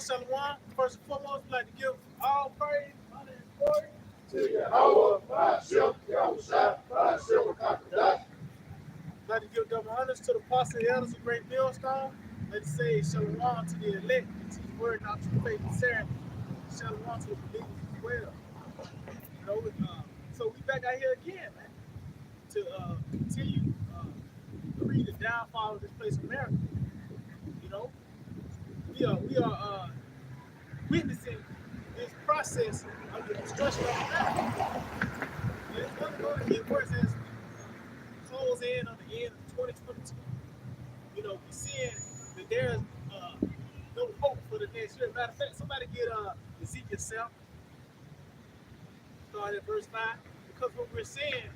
Shalom. First and foremost, we'd like to give all praise, honor, and glory to Yahawashi, bahasham, Rawchaa Qadash. I'd like to give double honors to the apostles and elders of Great Millstone. Let's say Shalom to the elect, and teach the word, not true faith and ceremony. Shalom to the believers as well. So we back out here again, man, to continue to read the downfall of this place, America. We are witnessing this process of the destruction of America. And it's going to get worse as we close in on the end of 2022. We're seeing that there's no hope for the next year. Matter of fact, somebody get Ezekiel 7, start at verse 5, because what we're seeing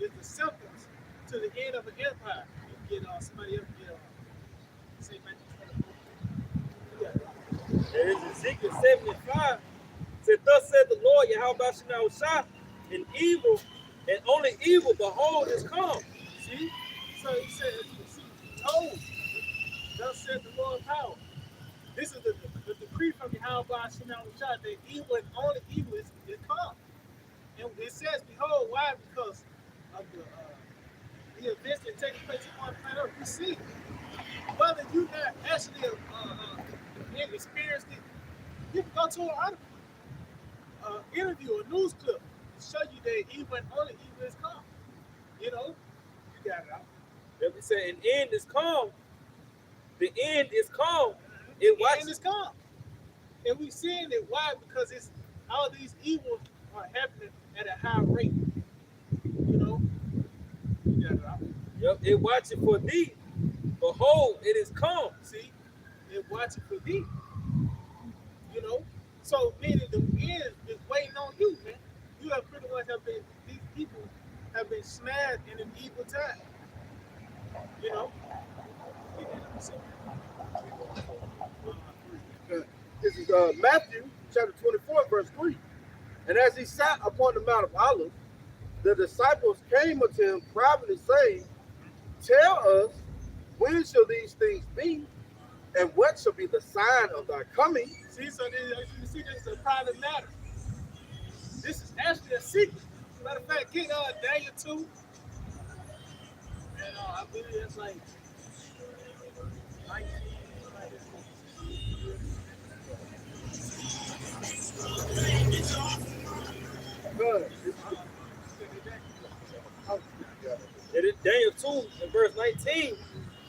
is the symptoms to the end of an empire. You can get somebody else get say Matthew 24. And it's Ezekiel 75. Said, thus said the Lord, Yahawashi, and evil, and only evil, behold, is come. See? So he said, behold, thus said the Lord power. This is the decree from Yahawashi that evil and only evil is come. And it says, behold, why? Because of the events that take place on planet Earth. We see whether you not actually experienced it, you can go to an article, interview, a news clip, to show you that evil and only evil is come. You got it out. If we say an end is come, the end is come. The end is come. And we seeing it. Why? Because it's all these evils are happening at a high rate. You got it out. Yep, it watching for thee. Behold, it is come. See? It watching for thee. So meaning the end is waiting on you, man. You have pretty much these people have been snared in an evil time. This is Matthew chapter 24, verse 3. And as he sat upon the Mount of Olives, the disciples came unto him privately, saying, tell us, when shall these things be? And what shall be the sign of thy coming? See, so you see, this is a private matter. This is actually a secret. Matter of fact, get Daniel 2. And I believe it's like 19. It is Daniel 2 in verse 19.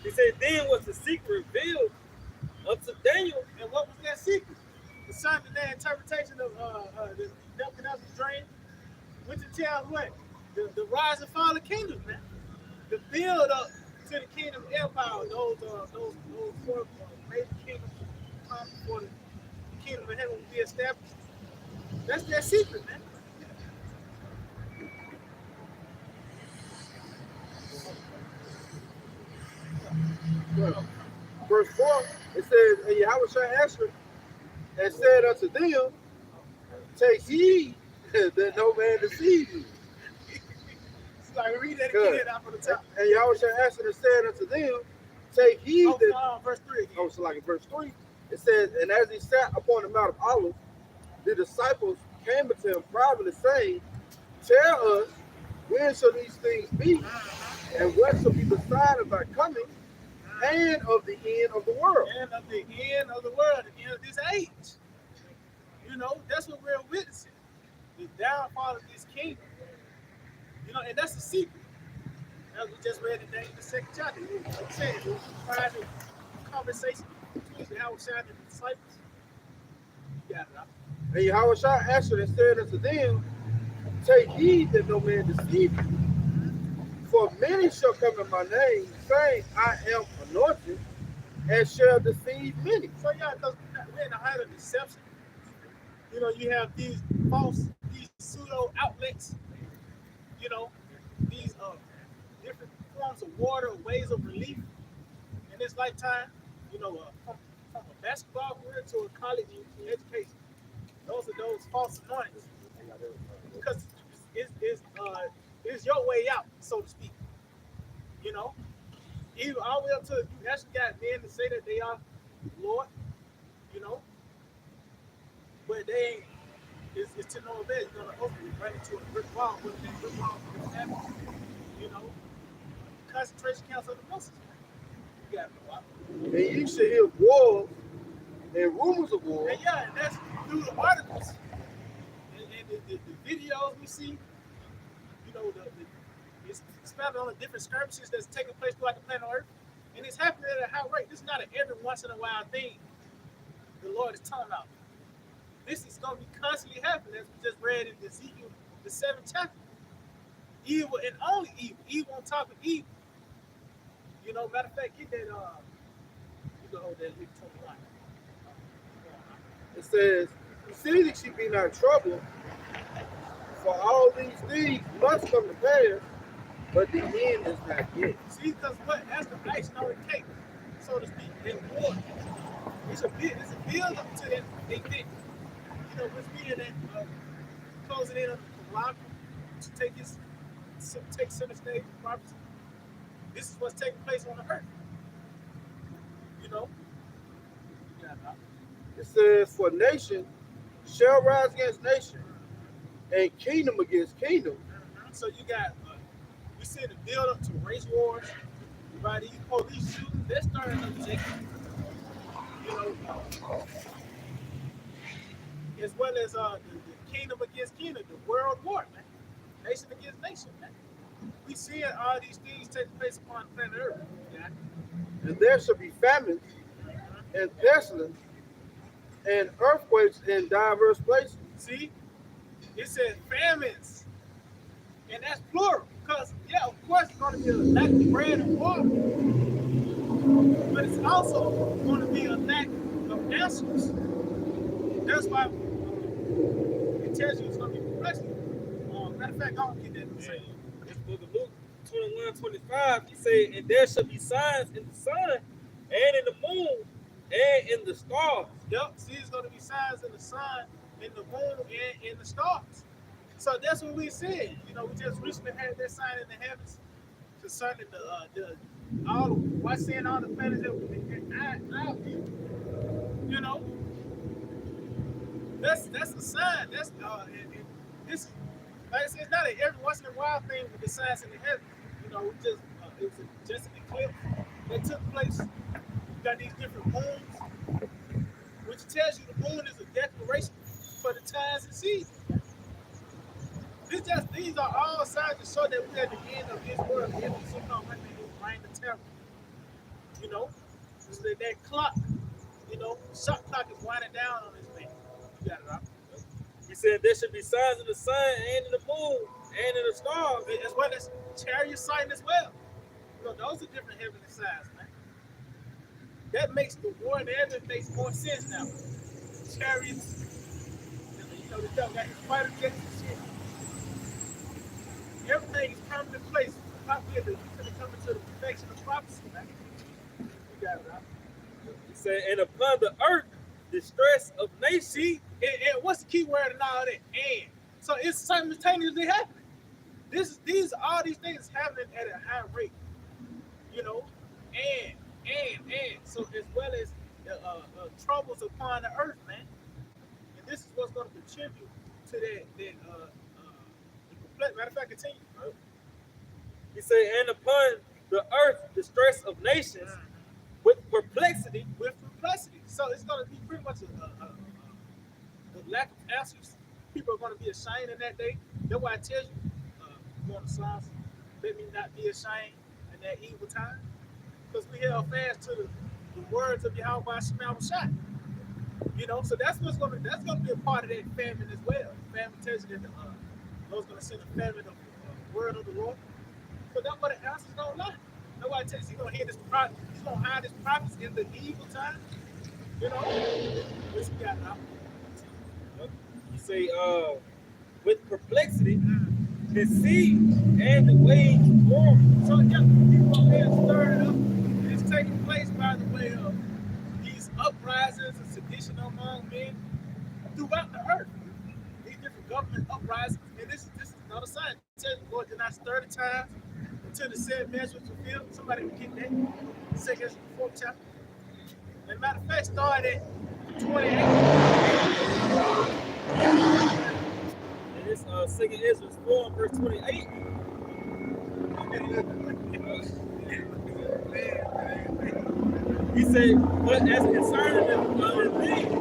He said, then was the secret revealed unto Daniel. And what was that secret? Concerning that interpretation of the Nebuchadnezzar's dream, which it tells what? The rise and fall of kingdoms, man. The build up to the kingdom empire, those four major kingdoms come before the kingdom of heaven will be established. That's their secret, man. Well, verse 4, it says, and Yahawashi answered and said unto them, take heed that no man deceive you. It's like read that again out from the top. And Yahawashi answered and said unto them, take heed that. Verse 3 again. So like in verse 3, it says, and as he sat upon the Mount of Olives, the disciples came unto him privately, saying, tell us, when shall these things be? And what shall be the sign of thy coming and of the end of the world? And of the end of the world, the end of this age. That's what we're witnessing. The downfall of this kingdom. And that's the secret. As we just read in the second chapter. Like I said, it was a private conversation between Yahawashi and the disciples. You got it out. And Yahawashi answered and said unto them, take heed that no man deceive you. For many shall come in my name, saying, I am anointed, and shall deceive many. So because we're in the height of deception. You have these pseudo outlets, these different forms of water, ways of relief in this lifetime, from a basketball career to a college education. Those are those false anointings. Because it's your way out, so to speak. Even all the way up to you actually got men to say that they are Lord, but they ain't. It's to no avail. You're gonna ultimately run into a brick wall. What that brick wall is happening? You know, concentration camps of the Muslims. You got to know. And you should hear wars and rumors of war. And yeah, and that's through the articles and the videos we see. You know, it's founded on the different skirmishes that's taking place throughout the planet Earth, and it's happening at a high rate. This is not an every once in a while thing. The Lord is talking about. This is going to be constantly happening, as we just read in Ezekiel, the 7th chapter. Evil and only evil. Evil on top of evil. You know, matter of fact, get that, you can hold that Luke 21. It says, "See that she be not troubled, for all these things must come to pass, but the end is not yet." See, because what? That's the icing on the cake, so to speak. In war. It's a build up to that event. You know, what's being that closing in on the Quran to take center stage of prophecy. This is what's taking place on the earth. You know? Yeah, It says, "For nation shall rise against nation, and kingdom against kingdom." So you got, we see the build up to race wars, by these police shootings, they're starting to take, you know, as well as the kingdom against kingdom, the world war, man. Nation against nation, man. We see all these things take place upon planet Earth. Yeah? And there shall be famines and pestilence and earthquakes in diverse places. See, it says famines, and that's plural. Because, yeah, of course, it's going to be a lack of bread and water, but it's also going to be a lack of answers. That's why it tells you it's going to be perplexing. Matter of fact, I don't get that. This book of Luke 21:25, he said, "And there shall be signs in the sun, and in the moon, and in the stars." Yep, see, it's going to be signs in the sun, in the moon, and in the stars. So that's what we said. You know, we just recently had that sign in the heavens concerning seeing all the planets that we in our view. You know, that's a sign. That's and this, like I said, it's not an every once in a while thing with the signs in the heavens. You know, it was just an eclipse that took place. You got these different moons, which tells you the moon is a declaration for the times and seasons. These are all signs to show that we're at the end of this world. The end of some kind of reign of terror. You know, it's that clock. You know, shot clock is winding down on this thing. You got it right. He said there should be signs in the sun, and in the moon, and in the stars, As well as chariot sign as well. You know, those are different heavenly signs, man. That makes the war and the heaven makes more sense now. Chariots, you know, the devil got his fighter jets and shit. Everything is coming in place. Probably going to come into the perfection of prophecy, man. You got it right. he said, "And upon the earth, distress of nations." See, and what's the key word in all that? And. So it's simultaneously happening. All these things happening at a high rate. You know, and. So as well as troubles upon the earth, man. And this is what's going to contribute to that matter of fact, continue. He said, "And upon the earth, distress of nations, with perplexity." So it's going to be pretty much a lack of answers. People are going to be ashamed in that day. That's why I tell you, going to Psalms, let me not be ashamed in that evil time. Because we held fast to the words of Yahawashi. You know, so that's going to be a part of that famine as well. Famine tells you that the Lord's going to send a famine of the word of the Lord. So that's what the answers don't lie. That's why I tell you, he's going to hear this prophet. He's going to hide his prophets in the evil time. You know, this we got now. He say, "With perplexity, deceit, and the wage of war." So yeah, people are being stirred up. It's taking place by the way of these uprisings and sedition among men throughout the earth. These different government uprisings, and this is another sign. It tells the Lord did not stir the times until the said measure was fulfilled. Somebody can get that. Second, 4th chapter. And matter of fact, started at 28. Second Ezra 4 and verse 28. He said, but as concerning the other things,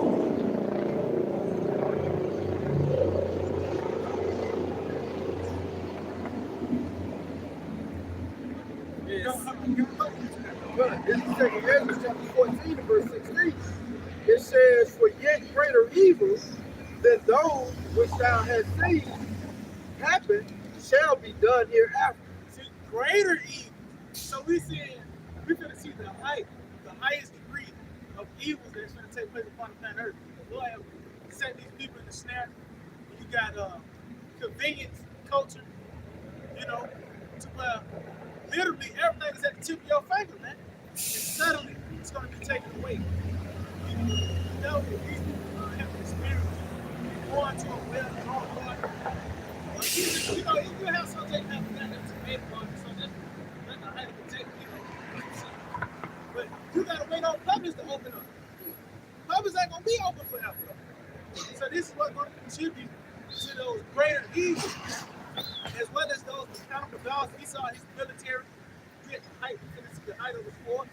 But this is 2 Ezra chapter 14 and verse 16. It says, for yet greater evils than those which thou hast seen happen shall be done hereafter. See, greater evil. So we're going to see the highest degree of evils that's going to take place upon the planet Earth. The Lord has set these people in the snare. You got convenience culture, you know, to where literally everything is at the tip of your finger, man. And suddenly it's going to be taken away. You know, these people have an experience going to a well-known Lord. You know, you have some take that that's made on it, so that's the height of the take, you know. But you gotta wait on publics to open up. Publics ain't gonna be open forever. So this is what's gonna contribute to those greater evils, as well as those mechanical dogs. We saw his military get height, the height of the fort.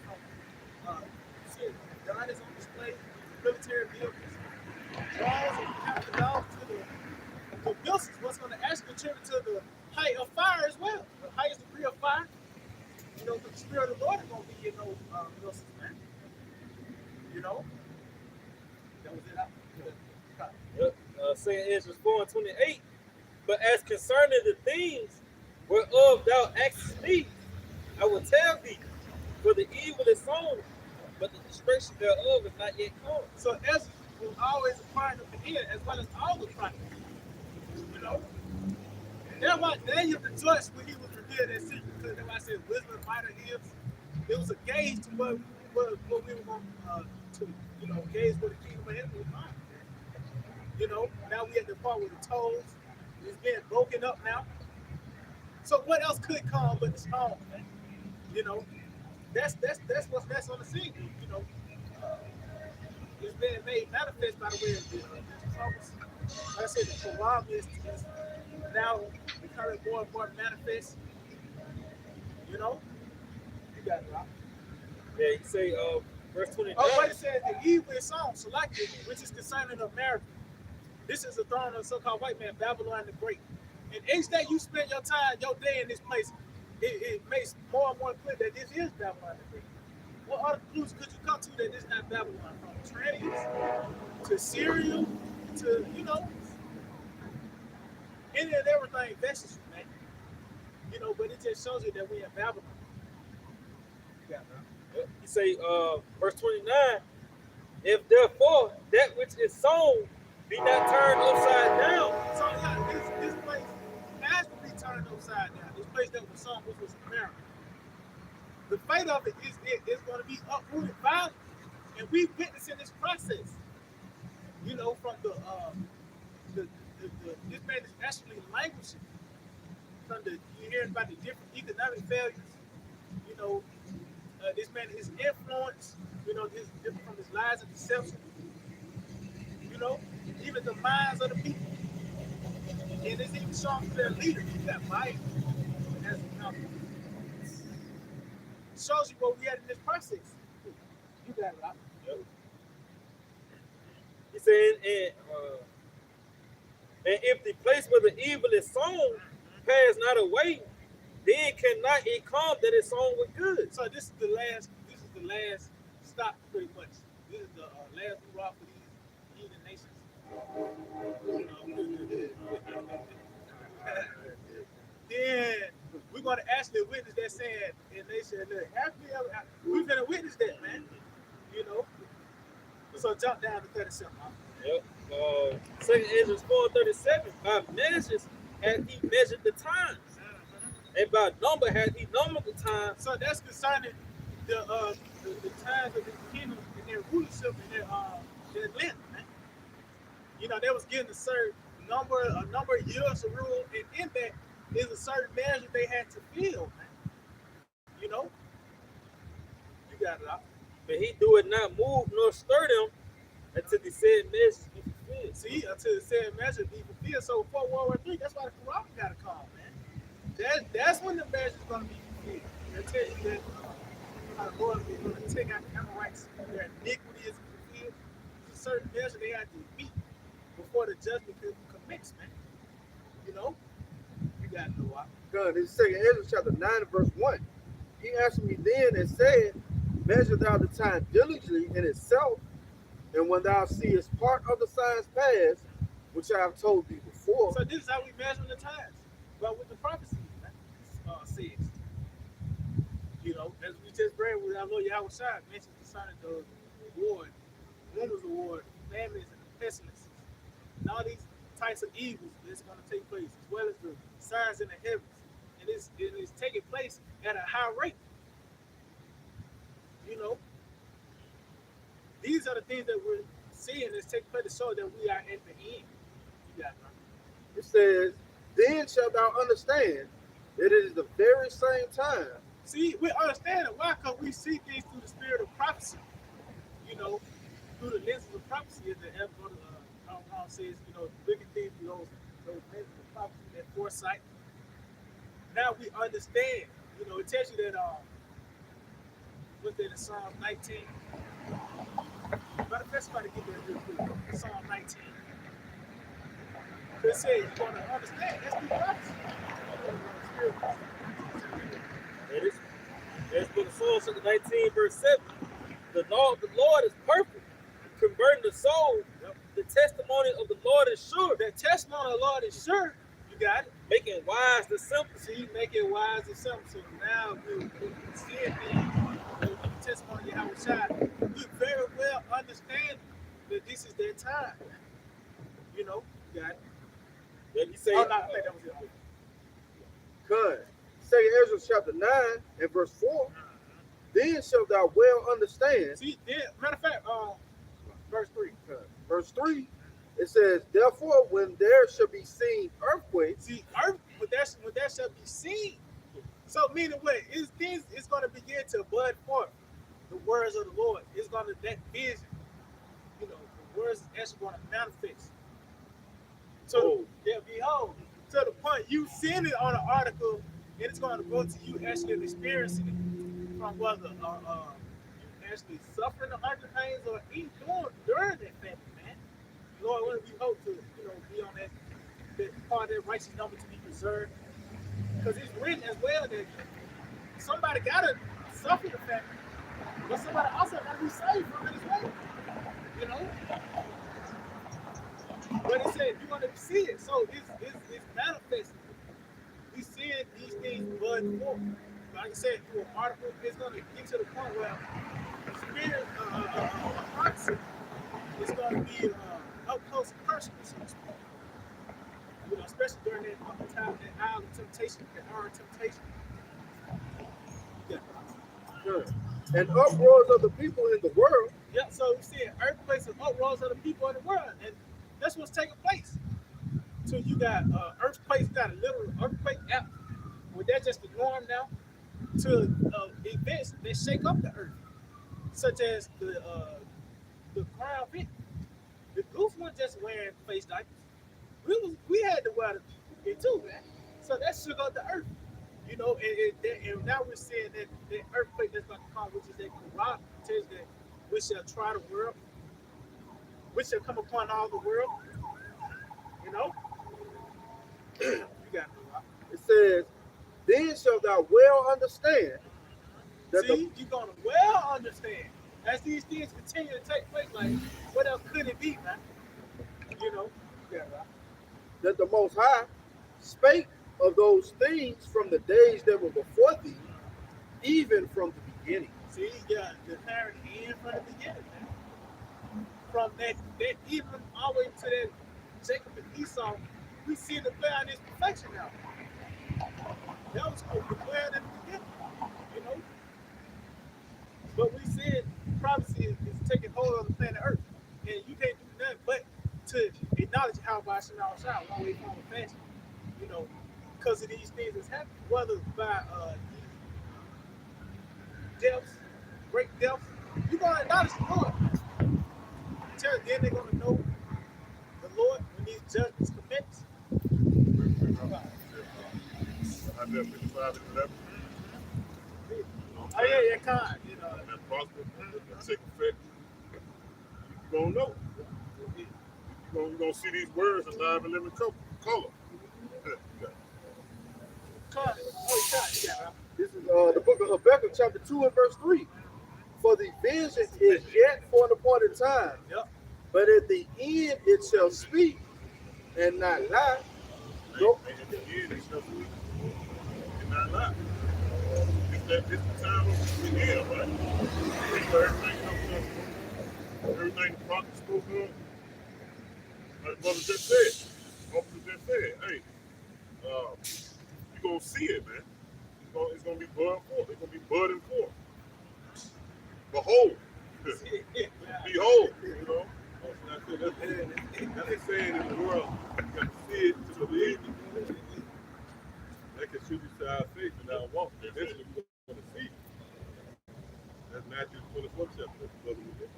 See, God is on display, military vehicles, drones and mechanical dogs to the missiles, what's going to actually contribute to the height of fire as well, the highest degree of fire. You know, the Spirit of the Lord is going to be in those missiles, man. You know, that was it. Yep. Second Ezra 4 and 28. But as concerning the things whereof thou askest me, I will tell thee, for the evil is sown, but the destruction thereof is not yet come. So Ezra was always a part of the end, as well as all the prophets. You know, that's why Daniel rejoiced when he was revealed that secret, because that's why I said wisdom and might is. It was a gauge to what we were going to, you know, gauge what the kingdom of heaven was like. You know, now we at the part with the toes, it's being broken up now. So what else could come but the storm, man? You know, that's what's next on the scene. You know, it's being made manifest by the way of the troubles. Like I said, the Quran is now becoming more and more manifest. You know, you got it, right? Yeah, you say verse 29. Oh, wait, it says the evil is sown, selected, which is concerning of marriage. This is the throne of the so-called white man, Babylon the Great. And each day you spend your time, your day in this place, it makes more and more clear that this is Babylon the Great. What other clues could you come to that this is not Babylon? From trannies to cereal to, you know, any and everything vestiges, man. You know, but it just shows you that we're in Babylon. You got that. You say verse 29. If therefore that which is sown be not turned upside down. So yeah, this place has to be turned upside down. This place that was sown, which was America. The fate of it is going to be uprooted violently, and we witnessing this process. You know, from this man is actually languishing. From you hearing about the different economic failures. You know, this man, his influence. You know, this different from his lies and deception. You know, even the minds of the people. And it's even showing their leaders. You got Biden as a number. Shows you where we at in this process. You got it, right? Yep. He said, and if the place where the evil is sown pass not away, then cannot it come that it's sown with good. So this is the last stop, pretty much. This is the last hurrah for these heathen nations. Then we're going to actually witness that saying, and they said, look, we're going to witness that, man. You know? So jump down to 37. Yep. Second Ezra 4:37. By measures had he measured the times, and by number had he numbered the times. So that's concerning the times of the kingdom and their rulership and their length, man. You know, they was getting a certain number of years to rule, and in that is a certain measure they had to fill, man. You know? You got it out. But he do it not move nor stir them until the said measures be fulfilled. See, until the said measure be fulfilled. So before World War III, that's why the Quran got to come, man. That's when the measure is going to be fulfilled. They tell you that the Lord is going to take out the Amorites. Their iniquity is fulfilled. There's a certain measure they have to meet before the judgment can commence, man. You know, you got to know why. Good. In 2 Ezra chapter 9 and verse 1. He answered me then and said, measure thou the time diligently in itself, and when thou seest part of the signs pass, which I have told thee before. So this is how we measure the times. But with the prophecy, says, you know, as we just read with our Lord Yahawashi mentioned concerning the war, rumors of war, famines and the pestilences, and all these types of evils that's going to take place, as well as the signs in the heavens. And it's taking place at a high rate. You know, these are the things that we're seeing that's taking place to show that we are at the end. You got it. It says, then shalt thou understand that it is the very same time. See, we understand it. Why? Because we see things through the spirit of prophecy. You know, through the lenses of prophecy, as the Elder says, you know, looking things through those lenses of prophecy, that foresight. Now we understand. You know, it tells you that what's that in Psalm 19? Matter of fact, somebody get that real quick. Psalm 19. It says you're going to understand. That's the prophecy. There's book of Psalms chapter 19, verse 7. The Lord is perfect, converting the soul. Yep. The testimony of the Lord is sure. The testimony of the Lord is sure. You got it. Making wise the simple. See, making wise the simple. So now we're seeing things, the testimony of Yahawashi. We very well understand that this is their time. You know, you got it. Let me say, I think that was it. Good. 2 Ezra chapter 9 and verse 4. Then shalt thou well understand. See, matter of fact, verse 3. Verse 3, it says, therefore, when there shall be seen earthquakes. See, when that shall be seen. So, meaning what? It's going to begin to bud forth the words of the Lord. It's going to, that vision, you know, the words is actually going to manifest. So, behold, to the point you seen it on an article, and it's going to go to you actually experiencing it from whether you actually suffering the hundred pains or even during that famine, man. Lord, what we hope to, you know, be on that part of that righteous number to be preserved. Because it's written as well that somebody got to suffer the famine, but somebody also got to be saved from it as well. You know? But it said you're going to see it. So it's manifesting. We see it, these things bud forth. Like I said, through an article, it's going to get to the point where the spirit of prophecy is going to be up close and personal, so to speak. You know, especially during that time, that hour of temptation, that hour of temptation. Yeah. Good. And uproars of the people in the world. Yeah, so we see earthquakes and uproars of the people in the world. And that's what's taking place. So you got earthquakes, got a little earthquake app, where that's just the norm now, to events that shake up the earth, such as the crown event. The goose wasn't just wearing face diapers. We had to wear it too, man. So that shook up the earth, you know. And now we're seeing that earthquake that's going to come, which is that Quran, tells that we shall try the world, we shall come upon all the world, you know. You got it. It says, then shalt thou well understand. That you're going to well understand. As these things continue to take place, like, what else could it be, man? You know? Yeah, right. That the Most High spake of those things from the days that were before thee, even from the beginning. See, yeah, the parent end from the beginning, man. From that even all the way to that Jacob and Esau, we see the play out this perfection now. That was declared in the beginning, you know. But we said prophecy is taking hold of the planet Earth, and you can't do nothing but to acknowledge how bahasham one way, form, or fashion, you know, because of these things that's happening, whether by deaths, great deaths, you're gonna acknowledge the Lord. Until then, they're gonna know the 5 and 11. Oh yeah, kind. You know. And that prosper and take effect. You're going to know. You're going to see these words in live and living color. This is the book of Habakkuk, chapter 2 and verse 3. For the vision is yet for an appointed time, but at the end it shall speak and not lie. Go. And at the end it shall speak and not lie. It's the time of the end, right? Everything the prophet spoke of, like brother just said, officer just said, hey, you're going to see it, man. It's going to be bud forth. It's going to be budding forth. Behold. Behold. You know? That's a saying in the world. You got to see it to believe it. That contributes to our faith and our walk. Eventually we're going to see it. That's Matthew 24th chapter. That's brother again.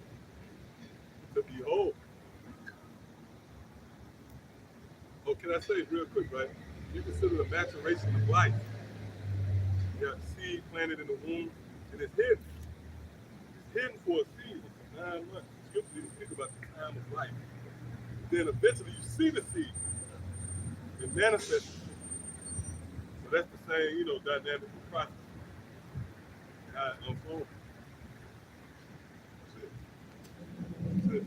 To behold. Oh, can I say real quick, right? You consider the maturation of life. You got seed planted in the womb, and it's hidden. It's hidden for a season, for 9 months. Scripture didn't speak about the time of life. Then eventually you see the seed. It manifests. So that's the same, dynamic of process. How it unfolds. That's it.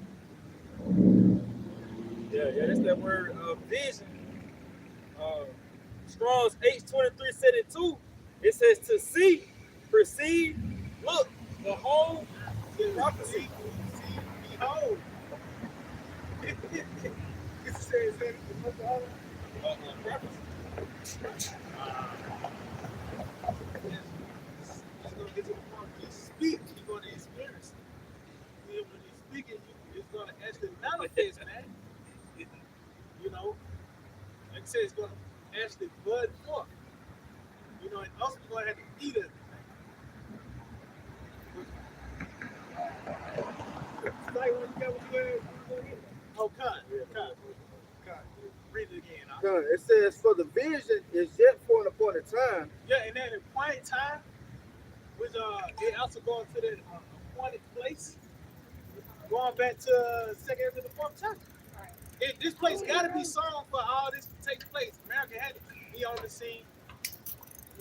Yeah, that's that word vision. Strong's H23 said it too. It says to see, perceive, look, behold, prophecy. Behold. It says that in the book of prophecy. It's going to speak, you're going to experience it. When you're speaking, it's going to actually manifest, man. Like I said, it's going to actually bud forth. And also you're going to have to eat it. It's like when you got what you're going to eat. Oh, cut. Read it again. It says, for the vision is yet for an appointed time. Yeah, and then appointed time, which it also going to that appointed place. Going back to second to the fourth chapter. This place got to be song for all this to take place. America had to be on the scene,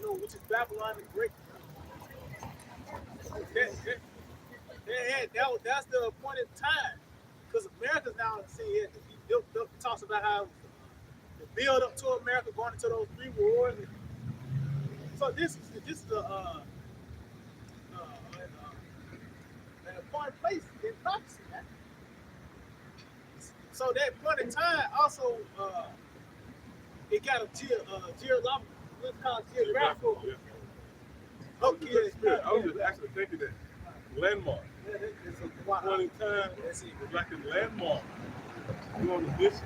which is Babylon the Great. That's the appointed time, because America's now on the scene. It talks about how the build up to America going into those 3 wars. So this is an appointed place in prophecy, man. So that point in time also it got a geographical, what's called geographical. Okay, I was just actually thinking that landmark. Point in time, it's like a landmark. You're on a mission.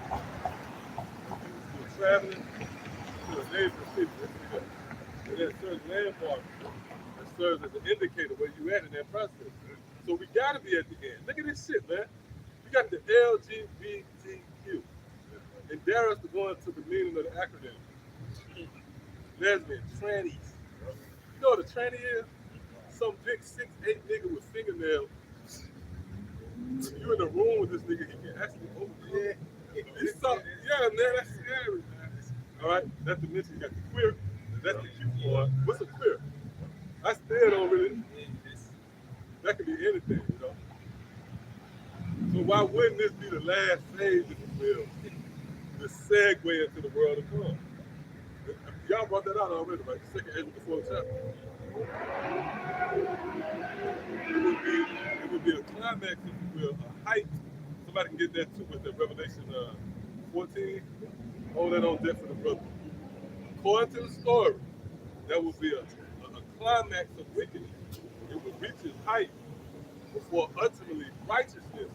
You're traveling to a neighboring city. And there's certain landmarks that serves as an indicator where you at in that process. So we gotta be at the end. Look at this shit, man. We got the LGBTQ. And dare us to go into the meaning of the acronym. Lesbian, trannies. You know what a tranny is? Some big 6'8" nigga with fingernails. If you in the room with this nigga, he can actually open it. Yeah, man, that's scary, man. All right, that's the mention. You got the queer. That's the cute part. What's a queer? I still don't really. That could be anything, So why wouldn't this be the last phase, if you will, the segue into the world to come? Y'all brought that out already, right? The second Ezra before the chapter. It would be a climax, if you will, a height. Somebody can get that too with the Revelation 14. Hold that on deck for the brother. According to the story, that would be a climax of wickedness. It would reach its height before ultimately righteousness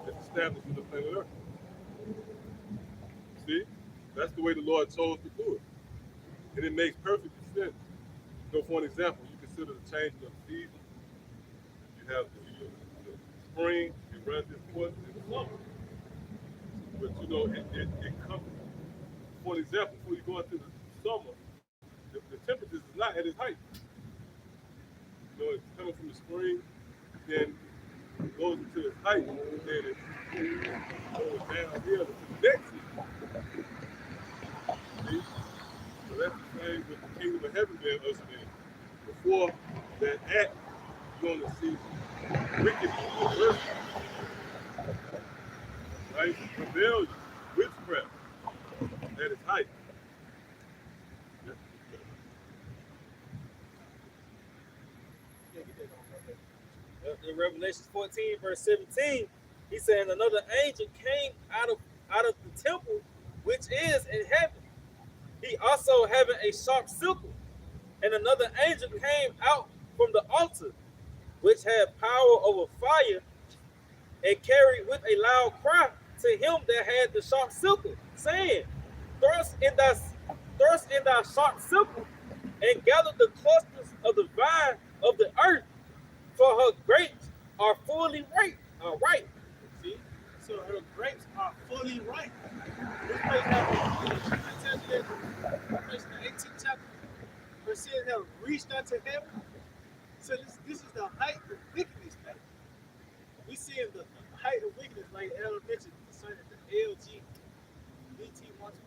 is established in the planet Earth. See? That's the way the Lord chose to do it. And it makes perfect sense. For an example, you consider the changing of the season. You have the spring, it runs its course in the summer. But it comes, for an example, before you go into the summer, the temperature is not at its height. You know, it's coming from the spring, then it goes into its height, and then it goes downhill to the next season. See? So that's the same with the kingdom of heaven being ushered in. Before that act, you're going to see wicked person, right? Rebellion, witchcraft at its height. In Revelation 14, verse 17, he said, another angel came out of the temple, which is in heaven. He also having a sharp sickle. And another angel came out from the altar, which had power over fire, and carried with a loud cry to him that had the sharp sickle, saying, Thrust in thy sharp sickle, and gather the clusters of the vine of the earth, for her grapes are fully ripe. See? So her grapes are fully ripe. This place has the 18th chapter. Where sin have reached unto heaven. So this is the height of wickedness, man. We see the height of wickedness, like Ella mentioned, concerning the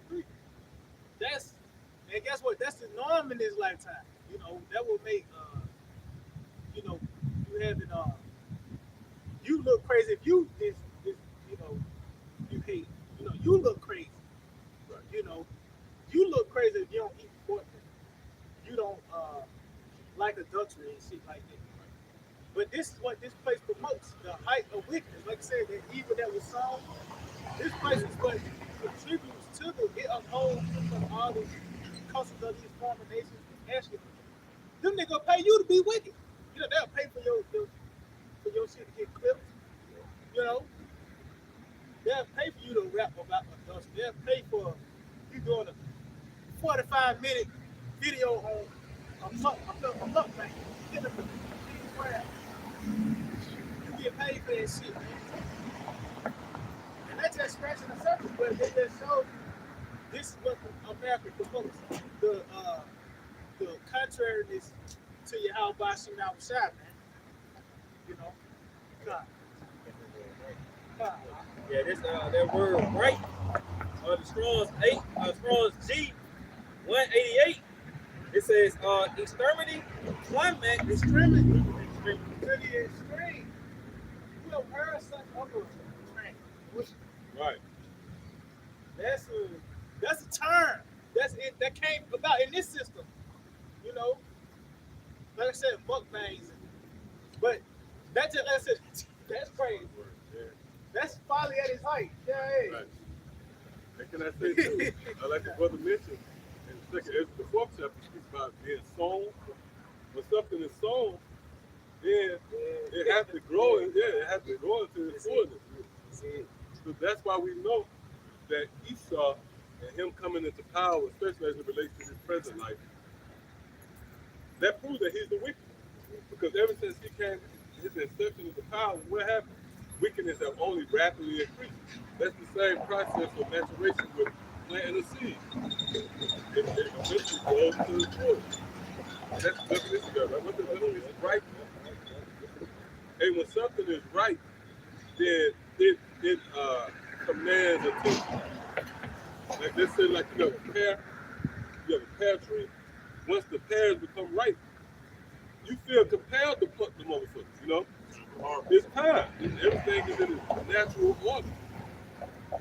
LGBT123. And guess what? That's the norm in this lifetime. You know, that will make you know, you having you look crazy if you you know, you hate, you know, you look crazy. Right. You know, you look crazy if you don't eat pork. You don't like adultery and shit like that. But this is what this place promotes, the height of wickedness. Like I said, the evil that was sown, this place is what contributes to it upholds all the customs of these foreign nations. Actually, them niggas pay you to be wicked. You know, they'll pay for your shit to get clipped. You know, they'll pay for you to rap about adultery. They'll pay for you doing a 45-minute video on a mukbang. You get paid for that shit, man. And that's just scratching the surface, but it just shows you this is what America promotes. The contrariness to Yahawashi Rawchaa, man. You know? God. Yeah, this that word right, the Strong's G 188. It says extremity, climax, Extremity. To the extreme. You have heard such of a thing. Right. That's a term. That's it. That came about in this system. You know, like I said, mukbangs. But that's just, like I said, that's crazy. Yeah. That's folly at its height. Yeah. Hey. Right. And can I say too, like the brother mentioned, in the fourth chapter speaks about being sown. When something is sown, then it has to grow, and it has to grow into its fullness. So that's why we know that Esau and him coming into power, especially as it relates to his present life, that proves that he's the wicked. Because ever since he came, his inception into power, what happened? Wickedness have only rapidly increased. That's the same process of maturation with planting a seed. It eventually grows to its fullness. That's the definition of it. What the definition is right? And when something is right, then it commands attention. Like they say, like you have a pear tree. Once the pears become ripe, you feel compelled to pluck them motherfuckers, you know? It's time. Everything is in its natural order.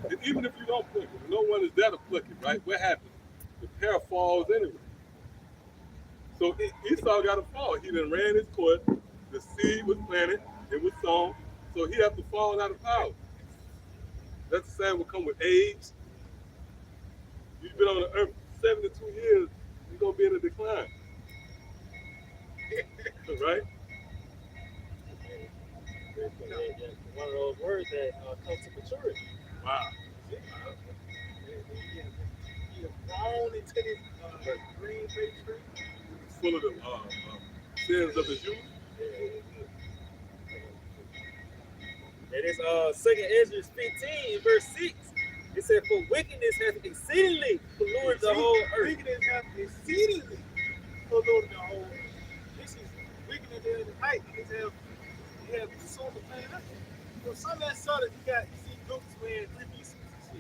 And even if you don't pluck it, no one is there to pluck it, right? What happens? The pear falls anyway. So Esau got to fall. He done ran his course. The seed was planted. It was sown. So he have to fall out of power. That's the same will come with age. You've been on the earth 72 years. You're going to be in a decline. Right? One of those words that comes to maturity. Wow. You're grown into this green grape tree. Full of the sins of his youth. And it's 2 Ezra 15, verse 6. It said, for wickedness has exceedingly polluted the whole earth. Wickedness has exceedingly polluted the whole. This is wicked in the night. You have consumed the planet. So some of that soda you got, you see groups wearing 3-piece suits and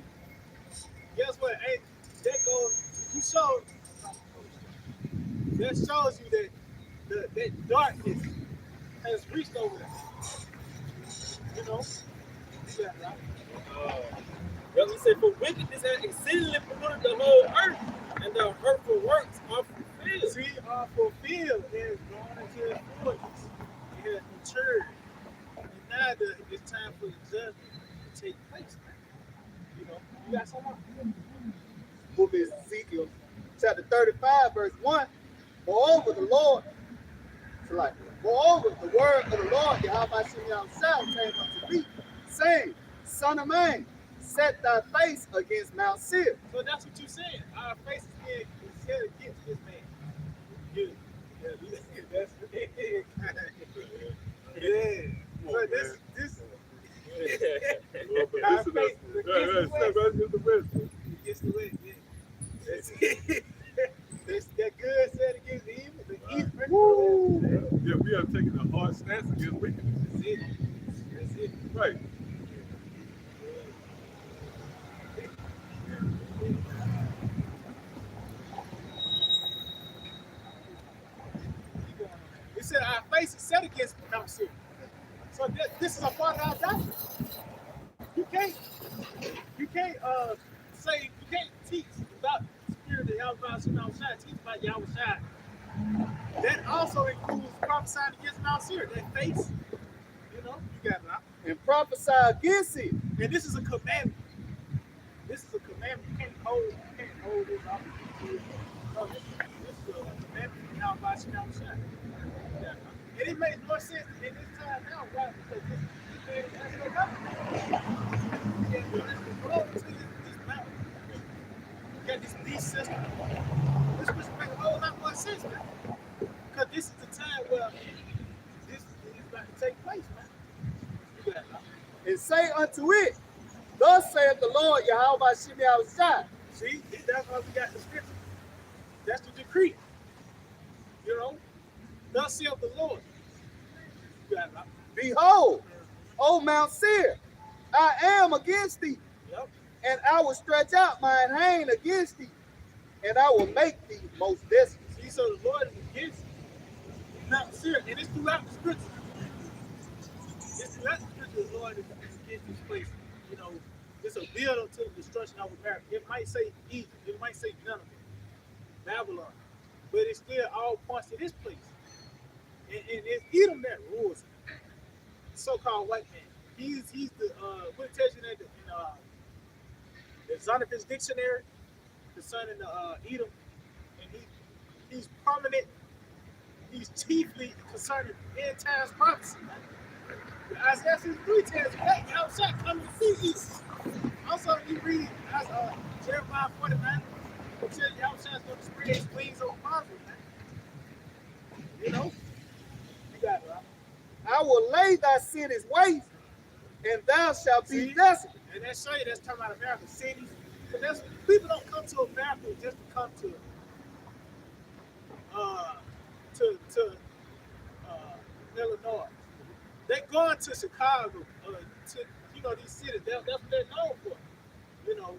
shit. Guess what? Ain't that goes? You show that shows you that that darkness has reached over there. You know. Yeah, right. Well, he said, for wickedness has exceedingly polluted the whole earth, and the hurtful works are fulfilled. See, fulfilled has gone into its fullness. It has matured. And now it's time for the judgment to take place. You know, you got something? Book of Ezekiel, chapter 35, verse 1. Moreover, the Lord, moreover, the word of the Lord, Yahawashi Yahawah, came unto me, saying, Son of man, set thy face against Mount Seir. So that's what you're saying. Our face is set against this man. Yeah. That's it. Yeah. So this our face is against the west. Against the west, yeah. That's it. That's that good said against the evil. The evil. Yeah, we are taking a hard stance against wickedness. That's it. That's it. Right. It said our face is set against Mount Seir. So this is a part of our doctrine. You can't say you can't teach about the spirit of Yahawashi, teach about Yahawashi. That also includes prophesying against Mount Seir, that face. You know, you got it out. And prophesy against it. And this is a commandment. This is a commandment. You can't hold this off. No, this is a commandment from Yahawashi. And it makes more sense in this time now, right? Because this man is actually happening. This mountain. You got this beast system. This which makes a whole lot more sense, man. Because this is the time where this is about to take place, man. You got it. And say unto it, Thus saith the Lord, Yahawashi Yahawah. See, that's why we got the scripture. That's the decree. You know? Thus saith the Lord. You got it. Behold, O Mount Seir, I am against thee, Yep. and I will stretch out mine hand against thee, and I will make thee most desolate. See, so the Lord is against Mount Seir, and it's throughout the scripture. It's throughout the scripture the Lord is against this place. You know, it's a build up to the destruction of America. It might say Egypt, it might say Nineveh, Babylon, but it still all points to this place. And it's Edom that rules it. The so-called white man. He's the what it tells you that in the Zondervan's dictionary concerning the Edom, and he's prominent. He's chiefly concerned with end times prophecy. Isaiah 63 tells you, hey, Yahawashi coming to see you. Also, you read Jeremiah 49, it says Yahawashi is going to spread his wings over Israel, man. You know? You got it, right? I will lay thy cities waste, and thou shalt be desolate. And that show you that's talking about American cities. But that's people don't come to America just to come to Illinois. They going to Chicago, to these cities. That's what they're known for. You know,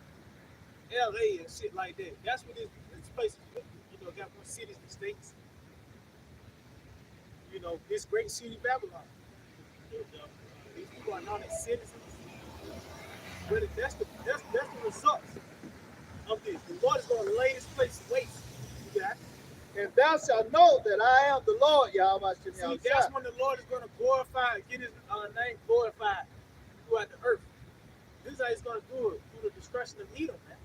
LA and shit like that. That's what this place is. Got more cities and states. You know, this great city Babylon. These people are known as citizens. But that's the results of this. The Lord is going to lay this place waste. You got it? And thou shalt know that I am the Lord, Yahawashi. See, that's when the Lord is going to glorify, get his name glorified throughout the earth. This is how he's going to do it, through the destruction of Edom, man.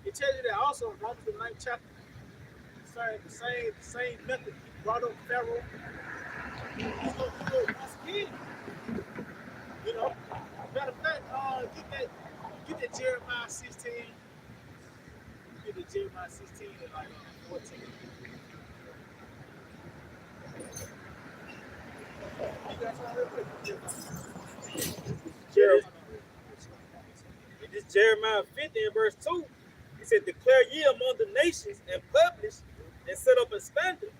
It tells you that also in Romans the 9th chapter. The same method he brought up Pharaoh. He's going to do it once again. You know? Matter of fact, get that Jeremiah 16. Get the Jeremiah 16 and like 14. This Jeremiah 50 and verse 2, he said, declare ye among the nations and publish and set up a standard,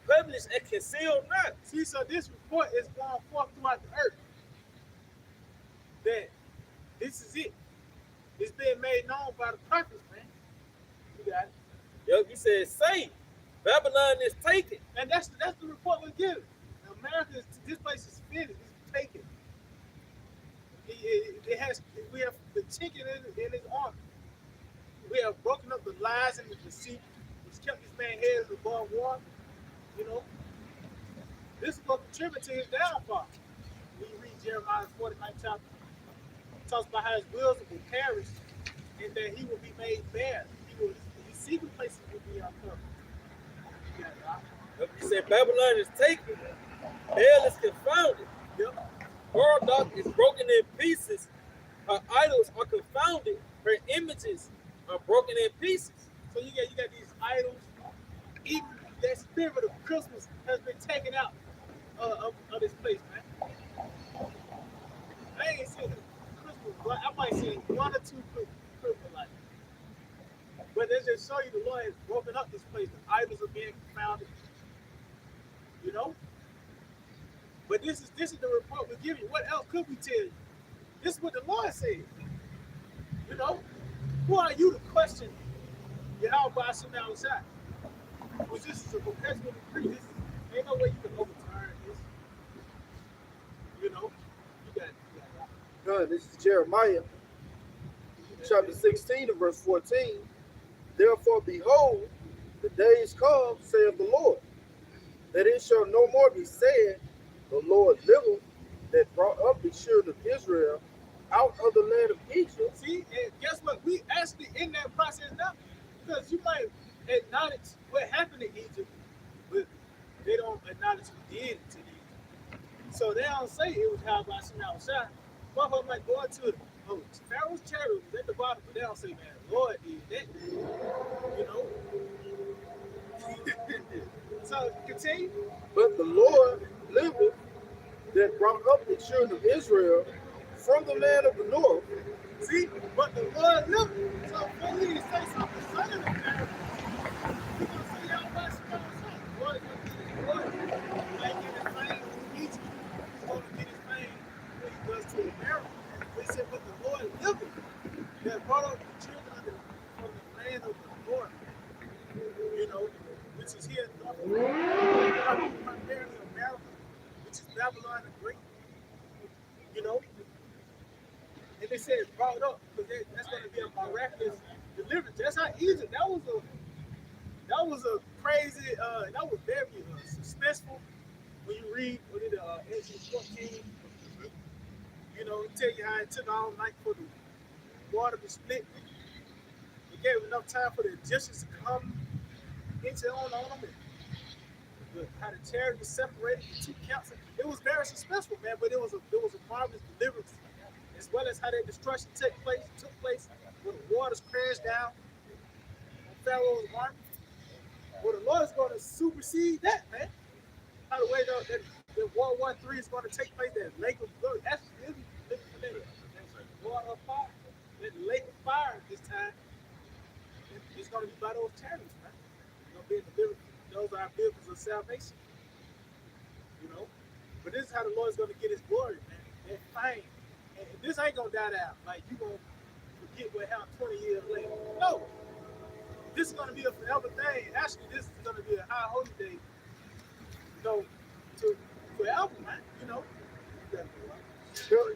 publish and conceal not. See, so this report is going forth throughout the earth that this is it. It's being made known by the prophets, man. You got it. Yep, he said, say, Babylon is taken. And that's the report we're giving. America is, this place is finished. It's taken. We have the chicken in his army. We have broken up the lies and the deceit, which kept this man head above water. You know, this is what contributed to his downfall. When you read Jeremiah 49th chapter, it talks about how his wills will perish and that he will be made bare. His secret places will be uncovered. Yep, he said, Babylon is taken. Hell is confounded. Yep. Marduk is broken in pieces. Her idols are confounded. Her images are broken in pieces. So you got these idols. Even that spirit of Christmas has been taken out of this place, man. I ain't seen Christmas, but I might see one or two Christmas lights. But they just show you the Lord has broken up this place. The idols are being confounded. You know? But this is the report we're giving you. What else could we tell you? This is what the Lord said. You know? Who are you to question Yahawashi outside? Which this is a perpetual decree. Ain't no way you can overturn this. You know? You got it. This is Jeremiah chapter 16 and verse 14. Therefore, behold, the days come, saith the Lord, that it shall no more be said, the Lord liveth, that brought up the children of Israel out of the land of Egypt. See, and guess what? We actually in that process now. Because you might acknowledge what happened in Egypt, but they don't acknowledge who did it to Egypt. So they don't say it was Yahawashi outside. One of them might go into Pharaoh's chariot was at the bottom, but they don't say, man, Lord did that. You know? So continue. But the Lord liveth, that brought up the children of Israel from the land of the north. See, but the Lord liveth. So for me to say something other than that, he's going to say Yahawashi outside. Lord is going to get his glory. Like in his fame in Egypt, he's going to get his fame when he goes to America. They said, but the Lord liveth, that brought up the children from the land of the north. You know, which is here in North America, primarily America, which is Babylon the Great. You know, and they said it's brought up because that's going to be a miraculous deliverance. That's how Egypt. That was a crazy. That was very suspenseful. When you read what it Exodus 14, you know, it tell you how it took all night for the water to split. It gave enough time for the Egyptians to come into on them. And how the chariot was separated in two camps. It was very suspenseful, man. But it was a marvelous deliverance, as well as how that destruction took place when the waters crashed down on Pharaoh's army. Well, the Lord is going to supersede that, man. By the way, the World War III is going to take place. That lake of blood. That's really that water of fire. That lake of fire this time. It's going to be by those chariots, man. It's going to be in the village. Those are our vehicles of salvation. You know? But this is how the Lord is going to get his glory, man. That fame. And this ain't going to die down. Like, you're going to forget what happened 20 years later. No. This is going to be a forever thing. Actually, this is going to be a high holy day. You know, to forever, man. You know? Sure.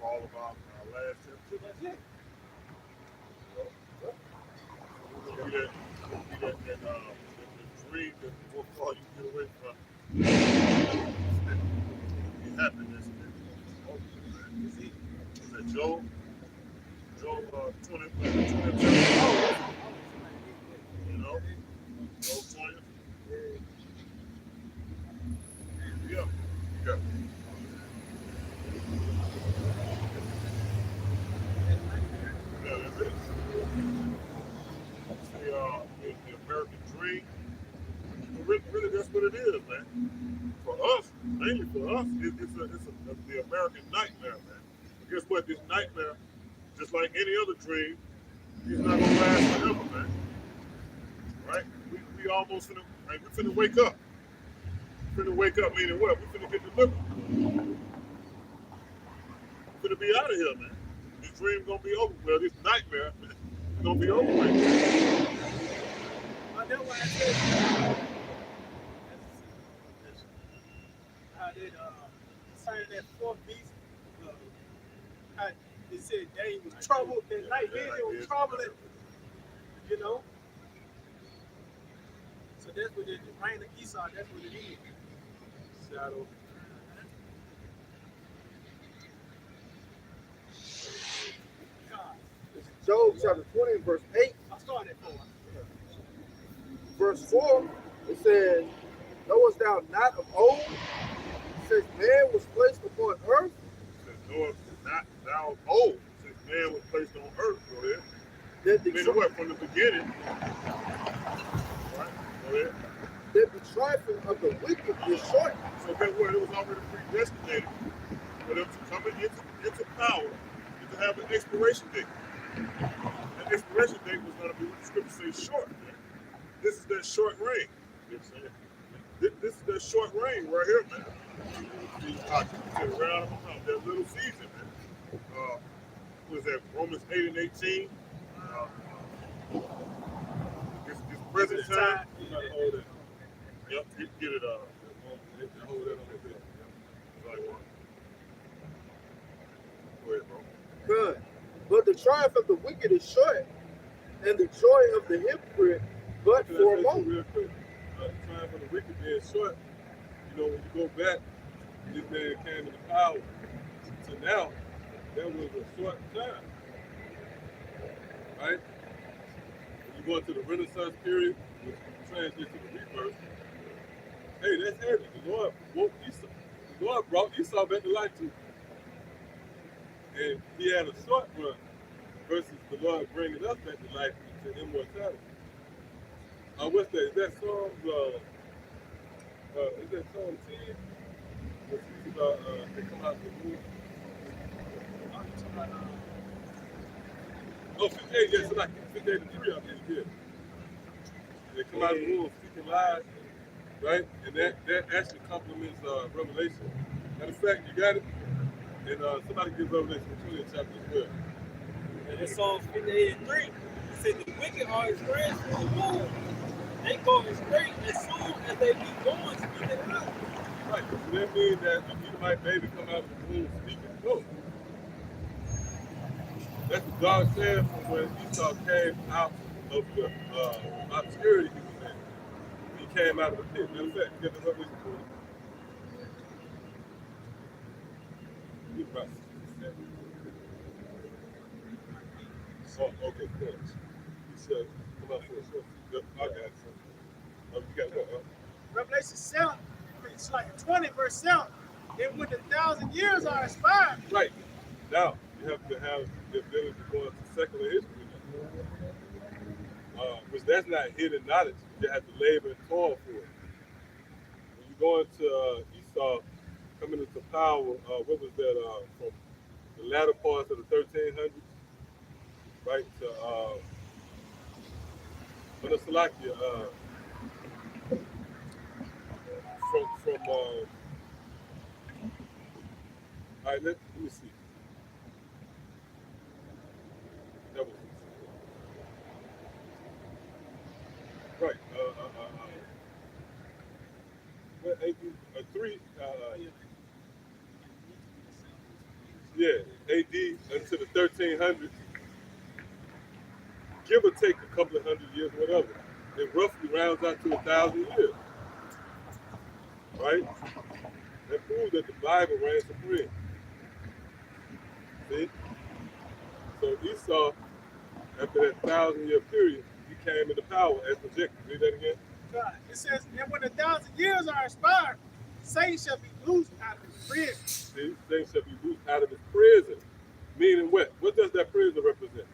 All about our last chapter. That's it. That dream that will call you get away from the happiness. Is that Job? Job 22. You know? Job 20. Yeah. Yeah. Yeah, that's it. The American dream. Really, that's what it is, man. For us, mainly for us, it's the American nightmare, man. But guess what? This nightmare, just like any other dream, is not gonna last forever, man. Right? We we almost finna, like, we finna wake up. Finna wake up meaning what? We finna get delivered. Finna be out of here, man. This dream gonna be over. Well, this nightmare is gonna be over with. That's why I said how did sign that fourth beast, how they said they was troubled, that night vision was troubling, you know. So that's what the rain of Esau, that's what it is. Shadow. God. Job chapter 20, verse 8. I started at 4. Verse 4, it says, knowest thou not of old, since man was placed upon earth? Says, knowest not thou old, since man was placed on earth. Go ahead. That the, Meaning what? From the beginning. Right? Go ahead. that the trifling of the wicked is short. So guess what? It was already predestinated for them to come into power and to have an expiration date. That expiration date was going to be what the scripture says short. Man. This is that short reign. You know what I'm saying? This is that short reign right here, man. Around that little season, man. What is that? Romans 8 and 18. This present time. You gotta hold it. Yep, get it. Hold that on the bit. Like one. Go ahead, bro. Good. But the triumph of the wicked is short, and the joy of the hypocrite but for a moment. Real quick. The triumph of the wicked being short. You know, when you go back, this man came into power. So now, that was a short time. Right? When you go into the Renaissance period, which translates to the rebirth, hey, that's heavy. The Lord woke Esau. The Lord brought Esau back to life too. And he had a short run versus the Lord bringing us back to life to immortality. What's that? Is that Psalms? Is that Psalm 10? What's about they come out of the womb? Oh, 58, yes, so like 58 and 3, I think it is. They come out of the womb speaking lies, right? And that actually complements Revelation. Matter of fact, you got it? And somebody give Revelation 20 chapter as well. And in Psalms 58 and 3, it says the wicked are experienced from the womb. They go straight as soon as they be born speaking lies. Right, so that means that the Edomite baby come out of the womb speaking truth. That's what God said from when Esau came out of the obscurity he was in. He came out of the pit. Matter of fact, you get the Revelation 20. You're right. Oh, okay, cool. He said, come out for a second. I got it. Oh, you got what? Revelation 7, it's like 20 verse 7. Then when the 1,000 years are expired. Right. Now, you have to have the ability to go into secular history now. Which that's not hidden knowledge. You have to labor and toil for it. When you go into Esau coming into power, what was that, from the latter parts of the 1300s, right, to, Salakia, from all right, let me see. That was right. What, 3? Yeah, AD into the 1300s. Give or take a couple of hundred years, whatever. It roughly rounds out to 1,000 years. Right? That proves that the Bible reigns supreme. See? So Esau, after that 1,000-year period, he came into power as projected. Read that again. God, it says, and when the 1,000 years are expired, Satan shall be loosed out of his prison. See, Satan shall be loosed out of his prison. Meaning what? What does that prison represent?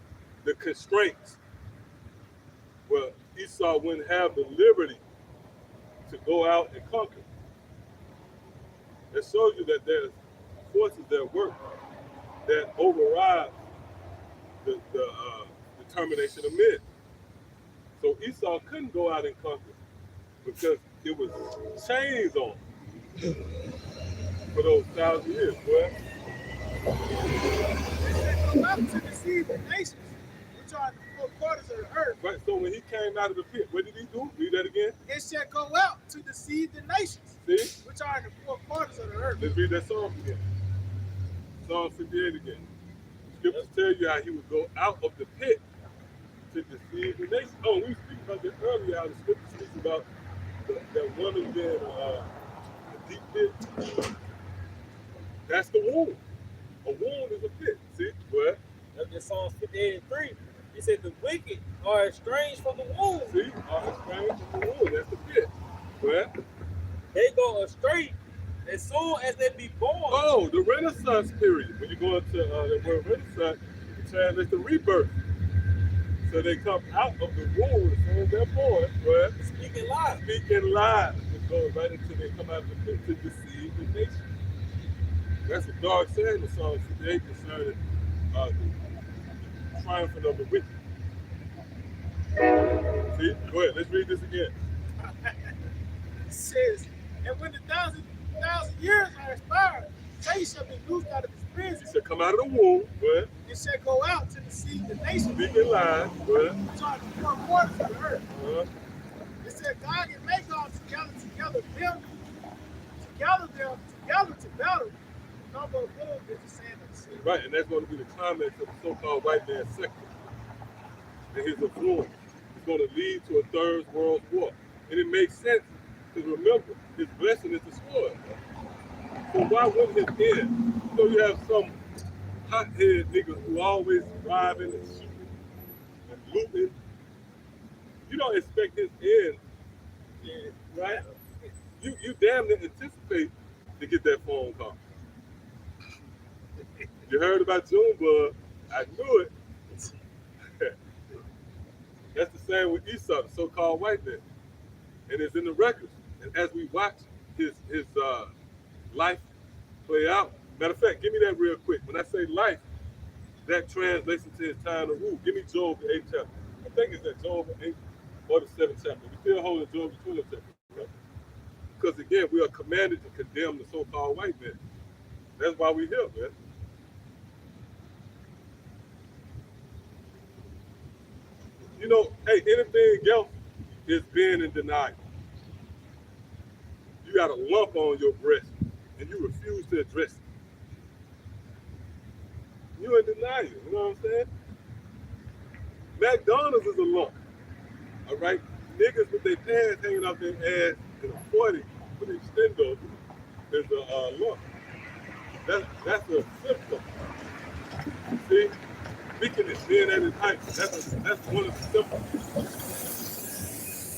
The constraints. Well, Esau wouldn't have the liberty to go out and conquer. It shows you that there's forces that work that override the determination of men. So Esau couldn't go out and conquer because it was chains on for those 1,000 years, boy. Go out to deceive the nations, which are the four quarters of the earth. Right, so when he came out of the pit, what did he do? Read that again. It shall go out to deceive the nations, See? which are in the four quarters of the earth. Let's read that Psalm again. Psalm 58 again. Scriptures tell you how he would go out of the pit to deceive the nation. Oh, we were speaking about that earlier, how the scripture speaks about that one of them, the deep pit. That's the womb. A womb is a pit. See? What? That's in Psalms 58:3. He said the wicked are estranged from the womb. See? Are estranged from the womb. That's the pit. What? They go astray as soon as they be born. Oh, the Renaissance period. When you go into the word Renaissance, you translate the rebirth. So they come out of the womb as soon as they're born. What? Speaking lies. Speaking lies. It goes right until they come out of the pit to deceive the nation. That's a dark saying in Psalm 58 concerning the triumphant of the wicked. See? Go ahead, let's read this again. It says, and when the thousand years are expired, Satan shall be loosed out of his He prison. shall come out of the womb, but It shall go out to deceive the nations, speaking lies, but which are the four quarters of the earth. It said, God and Magog together them together to battle. Number of wolves is the sand of the sea. right, and that's going to be the climax of the so-called white man sector and his influence. It's going to lead to a third world war. And it makes sense because remember, his blessing is the sword. So why wouldn't it end? So you have some hothead niggas who always driving and shooting and looting. You don't expect his end, right? You damn near anticipate to get that phone call. You heard about Junebug, I knew it. That's the same with Esau, the so-called white man. And it's in the records. And as we watch his life play out, matter of fact, give me that real quick. When I say life, that translates into his time to rule. Give me Job, the 8th chapter. I think it's that Job, the 8th or the 7th chapter. We still holding Job, the 20th chapter. Right? Because again, we are commanded to condemn the so-called white man. That's why we're here, man. You know, hey, anything else is being in denial. You got a lump on your breast and you refuse to address it. You're in denial, you know what I'm saying? McDonald's is a lump, all right? Niggas with their pants hanging out their ass in a 40 with an extendo is a lump. That's a symptom. See? Weakness, being at its height, that's one of the symptoms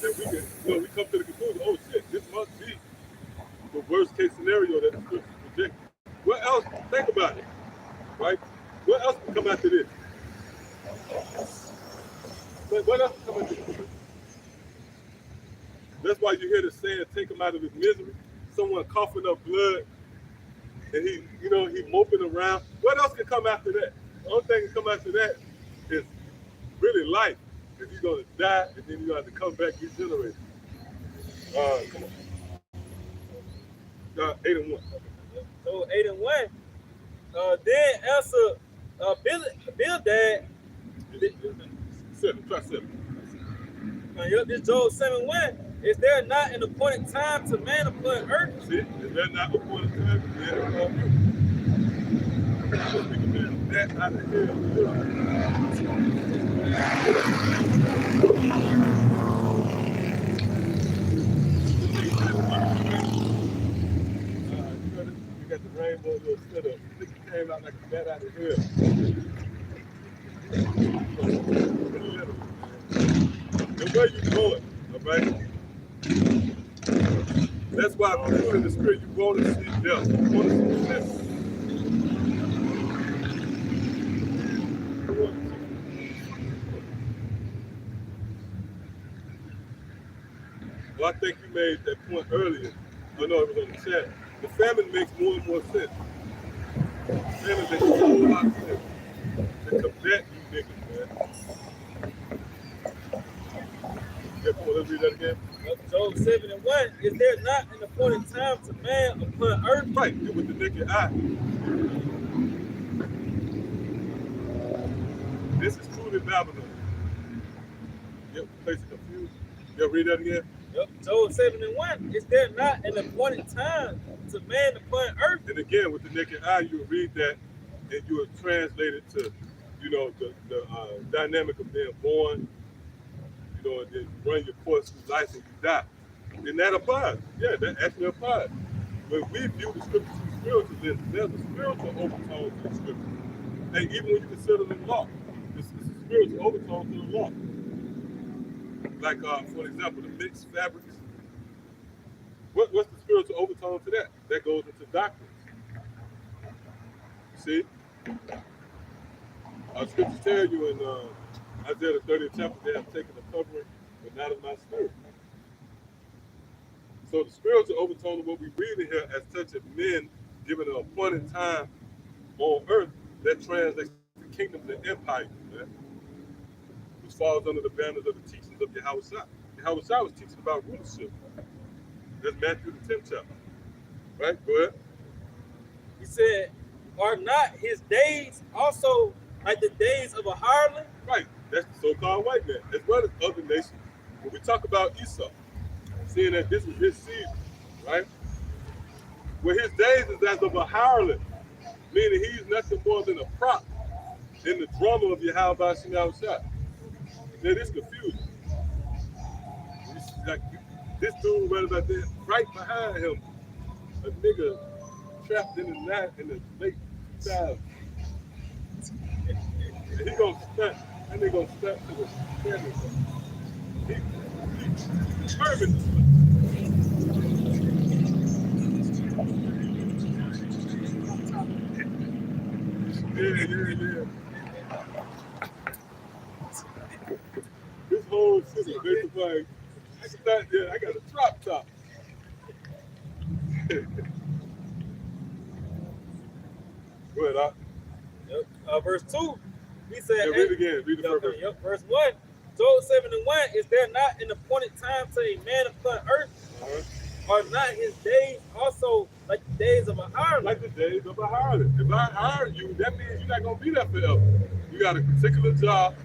that we can, we come to the conclusion, oh shit, this must be the worst case scenario that the scriptures project. What else? Think about it, right? What else can come after this? What else can come after this? That's why you hear the saying, take him out of his misery. Someone coughing up blood, and he moping around. What else can come after that? The only thing that come after that is really life. Because he's going to die, and then you have to come back regenerated. Come on. 8 and 1. So 8 and 1. Then answer Bildad. 7. Try 7. Yep, this Job 7:1. Is there not an appointed time to man upon earth? See, is there not appointed time to man upon earth? That out of here. You got the rainbow little set up. This came out like a bat out of here. And where you going, all right? That's why if you're in the spirit, you want to see death. You want to see death. Well, I think you made that point earlier. I know it was on the chat. The famine makes more and more sense. The famine makes a whole lot of sense to combat you niggas, man. Yeah, come on, let's read that again. Job 7:1. Is there not an appointed time to man upon earth? Right, and with the naked eye. This is truly Babylon. Yep, place of confusion. Yeah, read that again. Yep. Job 7:1. Is there not an appointed time to man upon earth? And again, with the naked eye, you will read that and you will translate it to, the dynamic of being born, and then run your course through life and you die. And that applies. Yeah, that actually applies. When we view the scriptures through spiritual lens, there's a spiritual overtone to the scripture. And even when you consider the law, it's a spiritual overtone to the law. Like, for example, the mixed fabrics. What's the spiritual overtone to that? That goes into doctrines. See? Our scriptures tell you in Isaiah the 30th chapter, they have taken the covering, but not of my spirit. So the spiritual overtone of what we read in here as touching men given an appointed time on earth, that translates to kingdoms and empires, man, which falls under the banners of the teachings of Yahawashi. Yahawashi was teaching about rulership. That's Matthew the 10th chapter. Right? Go ahead. He said, are not his days also like the days of a harlot? Right. That's the so-called white man, as well as other nations. When we talk about Esau, seeing that this is his season, right? Well, his days is as of a harlot, meaning he's nothing more than a prop in the drama of Yahawashi Yahawashi. Now, this confusing. Like, this dude right about there, right behind him, a nigga trapped in the late 2000s. And he gonna step, and they gonna step to the camera. He's permanent. Yeah. This whole system, basically, like, I got a drop top. Go ahead, Doc. Yep. Verse 2, he said, Yeah, read it again. Read the first verse. Yep. Verse 1, Job 7:1, is there not an appointed time to a man upon earth? Are not his days also like the days of a harlot? Like the days of a harlot. If I hire you, that means you're not going to be there forever. You got a particular job,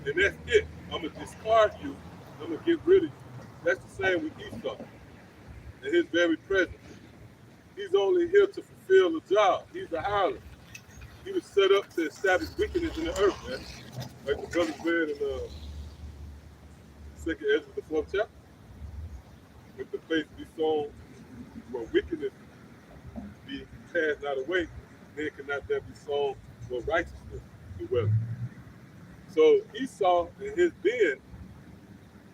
and that's it. I'm going to discard you. I'm going to get rid of you. That's the same with Esau and his very presence. He's only here to fulfill the job. He's a harlot. He was set up to establish wickedness in the earth, man. Like the brother read in 2nd Ezra, the 4th chapter. With the place be sown where wickedness be cast not away, then cannot there be sown where righteousness dwells. So Esau and his being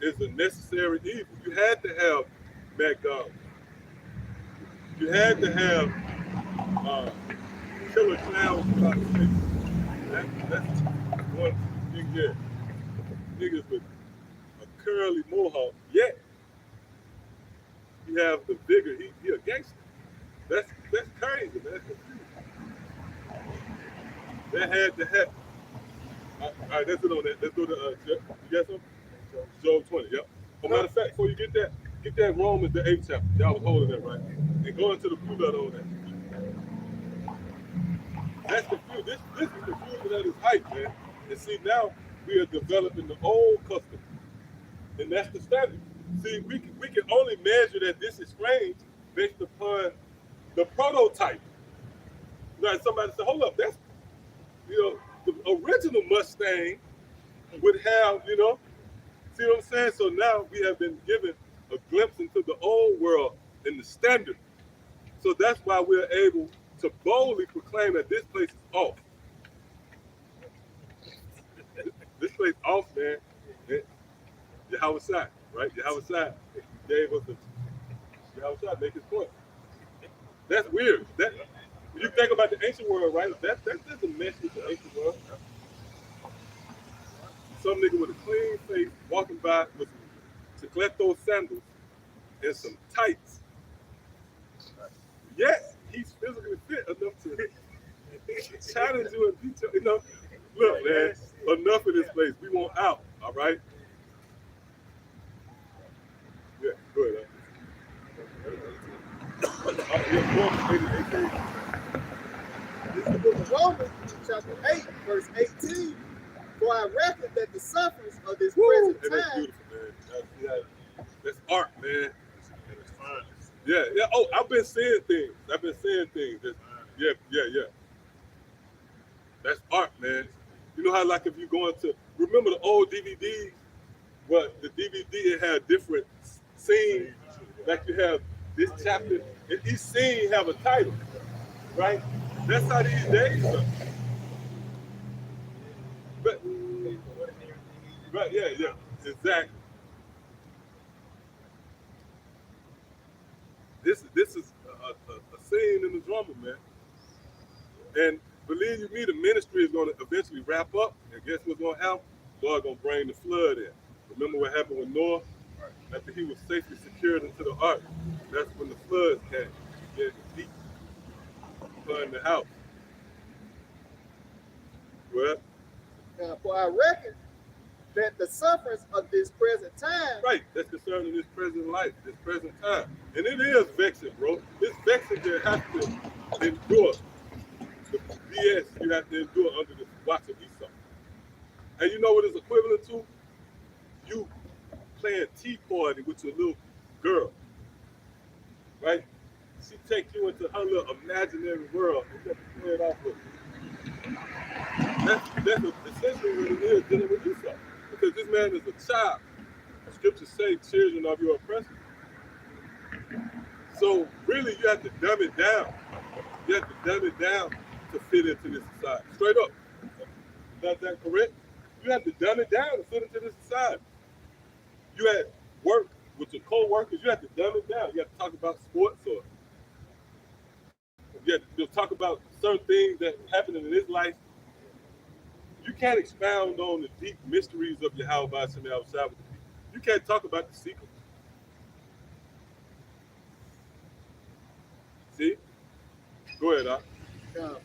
is a necessary evil. You had to have McDonald's. You had to have killer clowns about the face. That's one thing there. Niggas with a curly mohawk, yet he have the vigor. He a gangster. That's crazy, man. That's confusing. That had to happen. All right, that's it on that. Let's go to you got something? Job 20, yep. Oh, matter of fact, before you get that Romans the 8th chapter. Y'all was holding that right. And go into the blue letter on that. That's confusing. This is confusing at its height, man. And see, now we are developing the old custom. And that's the standard. See, we can only measure that this is strange based upon the prototype. Like somebody said, hold up, that's, the original Mustang would have, see what I'm saying? So now we have been given a glimpse into the old world and the standard. So that's why we're able to boldly proclaim that this place is off. This place off, man. Yahawashi, right? Yahawashi gave us Yahawashi make his point. That's weird. That when you think about the ancient world, right? That's just a mess with the ancient world. Some nigga with a clean face walking by with some Chicleto sandals and some tights. Yes, he's physically fit enough to challenge you and beat you. Look, man, enough of this place. We want out, all right? Go ahead. This is the book of Romans, chapter 8, verse 18. For I reckon that the sufferings of this present And that's time. beautiful, man. That's art, man. It's fine. Yeah, yeah. Oh, I've been saying things. Yeah. That's art, man. You know how, like, if you go into, remember the old DVDs? Well, the DVD, it had different scenes. Like you have this chapter, and each scene have a title, right? That's how these days are. But, right, yeah, exactly. This is a scene in the drama, man. And believe you me, the ministry is going to eventually wrap up. And guess what's going to happen? Lord going to bring the flood in. Remember what happened with Noah? After he was safely secured into the ark, that's when the floods came. Yeah, the deep flooding the house. Well, For I reckon that the sufferings of this present time. right, that's concerning this present life, this present time. And it is vexing, bro. It's vexing to have to endure the BS you have to endure under the watch of Esau. And you know what it's equivalent to? You playing tea party with your little girl, right? She take you into her little imaginary world and just play it off with you. That's essentially what it is dealing with Esau. Because this man is a child. The scriptures say children of your oppressors. So really you have to dumb it down. You have to dumb it down to fit into this society. Straight up. Is that correct? You have to dumb it down to fit into this society. You had work with your co-workers, you have to dumb it down. You have to talk about sports, or you have to talk about certain things that happen in this life. You can't expound on the deep mysteries of Yahawashi with the people. You can't talk about the secrets. See? Go ahead, Doc.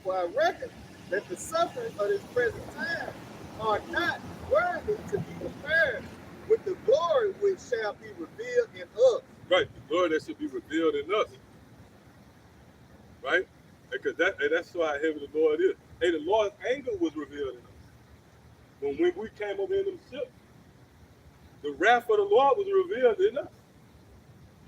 For I reckon that the sufferings of this present time are not worthy to be compared with the glory which shall be revealed in us. Right, the glory that should be revealed in us. Right? Because that's why heavy the Lord is. Hey, the Lord's anger was revealed in us. When we came over in them ships, the wrath of the Lord was revealed in us.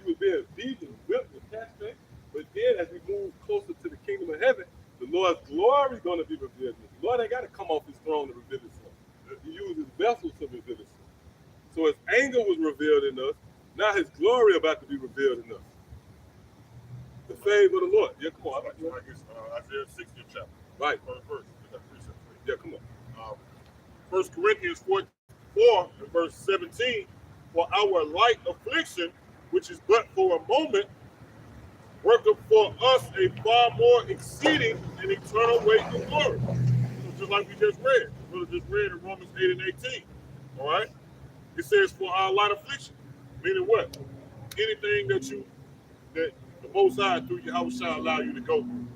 You were being beaten, whipped, and castrated. But then as we move closer to the kingdom of heaven, the Lord's glory is going to be revealed in us. The Lord ain't got to come off his throne to reveal himself. He uses vessels to reveal himself. So his anger was revealed in us. Now his glory about to be revealed in us. The favor of the Lord. Yeah, come on. Isaiah 60th chapter. Right. Verse. Yeah, come on. 1 Corinthians 4 and verse 17. For our light affliction, which is but for a moment, worketh for us a far more exceeding and eternal weight of glory. So just like we just read. Brother just read in Romans 8 and 18. All right? It says, for our light affliction. Meaning what? Anything that the Most High through Yahawashi allow you to go through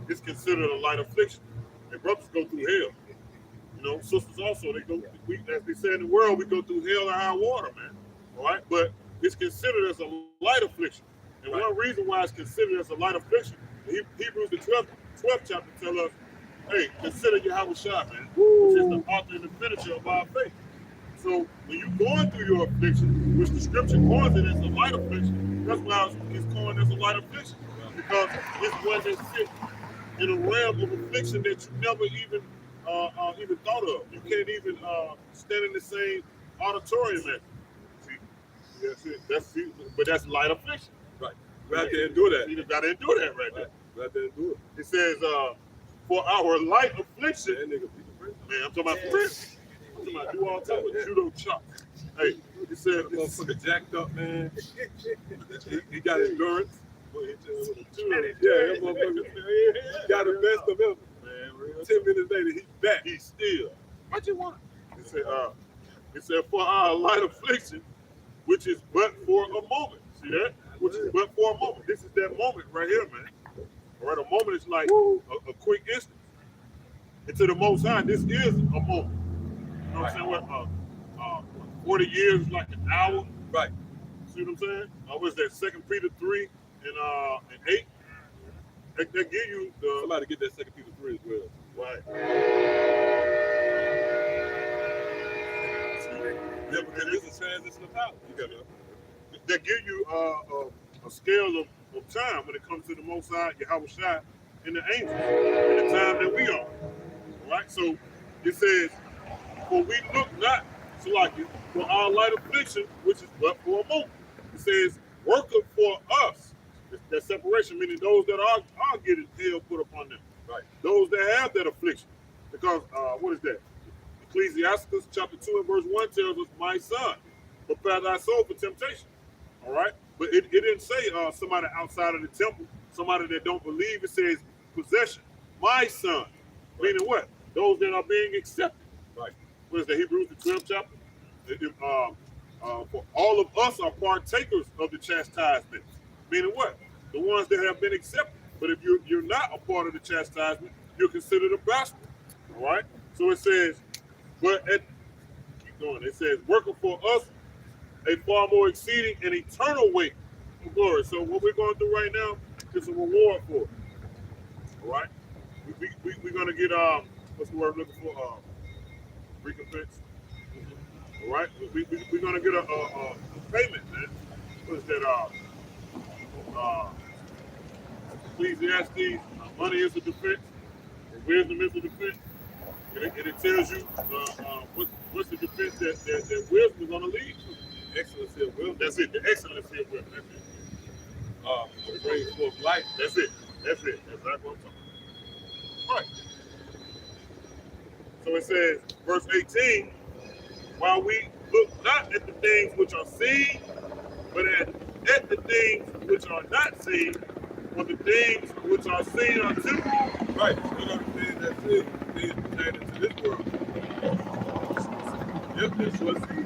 is considered a light affliction. And brothers go through hell. You know, sisters also, they go, as they say in the world, we go through hell and high water, man. All right? But it's considered as a light affliction. And one reason why it's considered as a light affliction, Hebrews the 12th chapter tell us, hey, consider Yahawashi, man, which is the author and the finisher of our faith. So when you're going through your affliction, which the scripture calls it as a light affliction, that's why it's called as a light affliction. Because it's one that sits in a realm of affliction that you never even thought of. You can't even stand in the same auditorium as. See, but that's light affliction. Right. You have to endure that. You got to endure that right there. You have to endure it. It says, for our light affliction, That nigga beat the president. man, I'm talking about friends. I'm talking about do all type of judo chops. Hey, it said, Motherfucker jacked up, man. He got endurance. Yeah, that motherfucker got the best of him. Man, 10 minutes later, he's back. He's still. What you want? It said, for our light affliction, which is but for a moment. See that? Which is but for a moment. This is that moment right here, man. All right, a moment is like a quick instant. And to the Most High, this is a moment. You know what I'm saying? 40 years is like an hour. Right. See what I'm saying? What's that? 2 Peter 3 and 8. They give you the Somebody get that 2 Peter 3 as well. right. Yeah, because it's a transition of power. You got to. They give you a scale of time when it comes to the Most High, Yahawashi, and the angels, and the time that we are. All right? So it says, for we look not to like it for our light affliction, which is but for a moment. It says, worketh for us. That separation, meaning those that are getting hell put upon them. Right. Those that have that affliction. Because, what is that? Ecclesiastes chapter 2 and verse 1 tells us, my son, prepare thy soul for temptation. All right? But it didn't say somebody outside of the temple, somebody that don't believe. It says possession. My son. Right. Meaning what? Those that are being accepted. Right. What is that? Hebrews the 12th chapter? For all of us are partakers of the chastisement. Meaning what? The ones that have been accepted. But if you're not a part of the chastisement, you're considered a bastard. All right? So it says, keep going. It says, working for us a far more exceeding and eternal weight of glory. So what we're going through right now is a reward for it. All right? We're going to get, what's the word I'm looking for? Recompense. All right? We're going to get a payment, man. What is that? Ecclesiastes, money is a defense, wisdom is a defense. And it tells you what's the defense that wisdom is going to lead to. Excellency of wisdom. That's it. The excellency of wisdom. That's it. Brings forth life. That's it. That's it. That's exactly what I'm talking about. Right. So it says, verse 18, while we look not at the things which are seen, but at the things which are not seen, for the things which are seen are temporal. Right. You know the things that seen, things pertaining to this world. Yep, that's what's the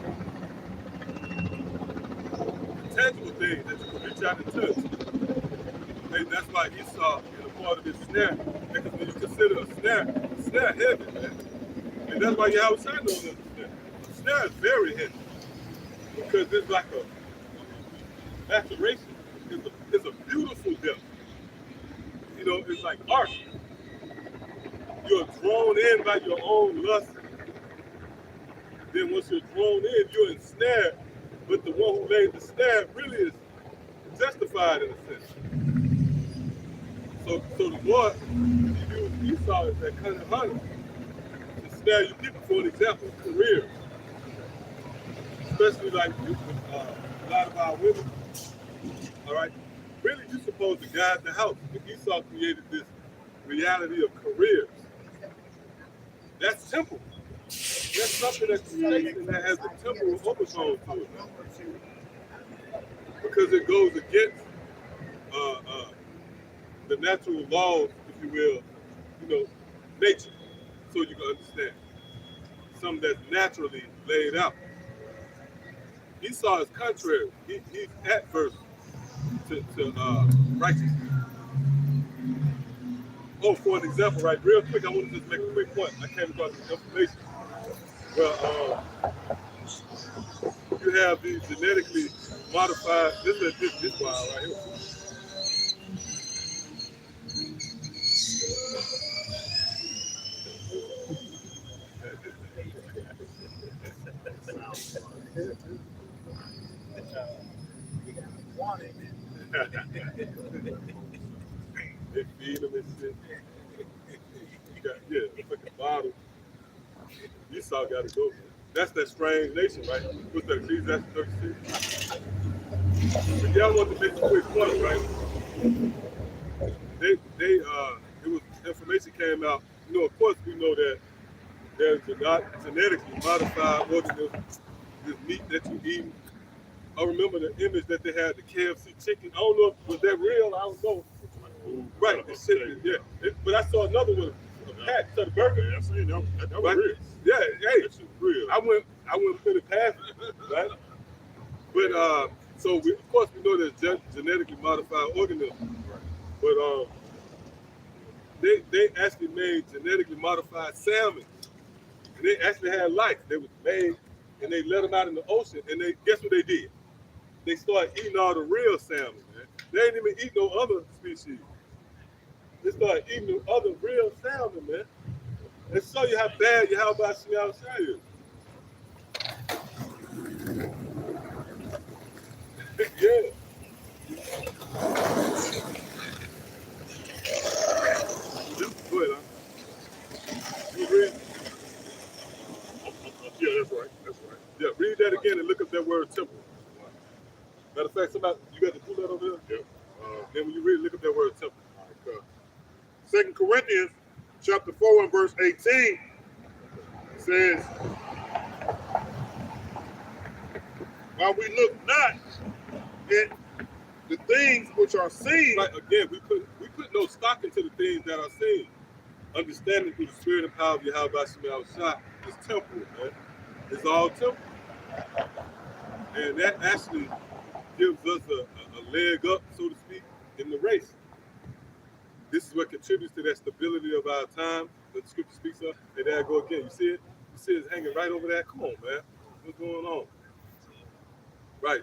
tangible things that you can reach out and touch. And that's why Esau is a part of this snare. Because when you consider a snare heavy, man. And that's why Yahawashi knows that the snare is very heavy. Because it's like a maturation. It's a beautiful depth. You know, it's like art. You're drawn in by your own lust. Then once you're drawn in, you're ensnared. But the one who laid the snare really is justified in a sense. So the Lord, he used Esau as that cunning hunter to snare you people. For an example, careers. Especially like a lot of our women. All right? Really, you're supposed to guide the house. But Esau created this reality of careers. That's temporal. That's something that's taken that has a temporal overtone to it. Because it goes against the natural laws, if you will, nature. So you can understand. Something that's naturally laid out. Esau is contrary. He's adverse to righteousness. Oh, for an example, right, real quick, I want to just make a quick point. I came across this information. Well, you have these genetically modified, this wild right here. They feed them and shit. Yeah, fucking bottle. Esau got to go. That's that strange nation, right? What's that, Ecclesiastes 36? But yeah, I want to make a quick point, right? It was information came out. Of course, we know that there's genetically modified organisms, this meat that you eat. I remember the image that they had, the KFC chicken. I don't know if was that real. I don't know. Right, the chicken, yeah. But I saw another one, a patch to the burger. Yeah, I seen that. That was Right? real. Yeah, hey, That shit real. I went pretty past it, right? But so of course we know there's genetically modified organisms, but they actually made genetically modified salmon, and they actually had life. They was made, and they let them out in the ocean, and guess what they did? they start eating all the real salmon, man. They ain't even eat no other species. They start eating the other real salmon, man. And show you how bad Yahawashi Yahawah is. Yeah. Go ahead, huh? You read? Yeah, that's right. That's right. Yeah, read that again and look up that word temple. Matter of fact, somebody, you got the clue that over there? Yeah. Then when you read, look up that word temple. All right, 2 Corinthians chapter 4 and verse 18 says, while we look not at the things which are seen. Right, again, we put no stock into the things that are seen. Understanding through the spirit and power of Yahawashi Yahawah is temple, man. It's all temple. And that actually gives us a leg up, so to speak, in the race. This is what contributes to that stability of our time that the scripture speaks of. And there I go again. You see it? You see it's hanging right over there? Come on, man. What's going on? Right.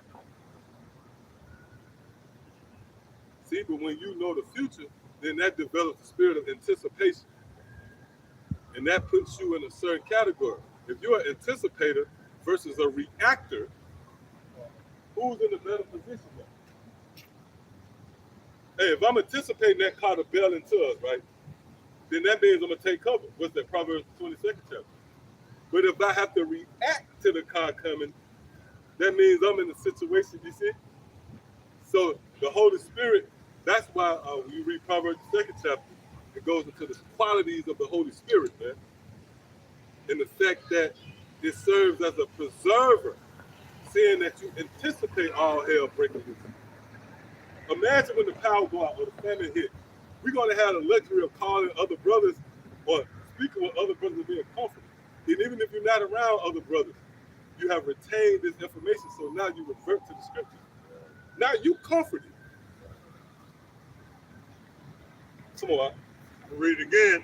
See, but when you know the future, then that develops the spirit of anticipation. And that puts you in a certain category. If you're an anticipator versus a reactor, who's in a better position now? Hey, if I'm anticipating that car to bail into us, right, then that means I'm going to take cover. What's that, Proverbs 22nd chapter? But if I have to react to the car coming, that means I'm in a situation, you see? So the Holy Spirit, that's why when you read Proverbs 2nd chapter, it goes into the qualities of the Holy Spirit, man. And the fact that it serves as a preserver, saying that you anticipate all hell breaking loose. Imagine when the power go out or the famine hit. We're going to have the luxury of calling other brothers or speaking with other brothers and being comforted. And even if you're not around other brothers, you have retained this information, so now you revert to the scriptures. Now you comforted. Come on. Read it again.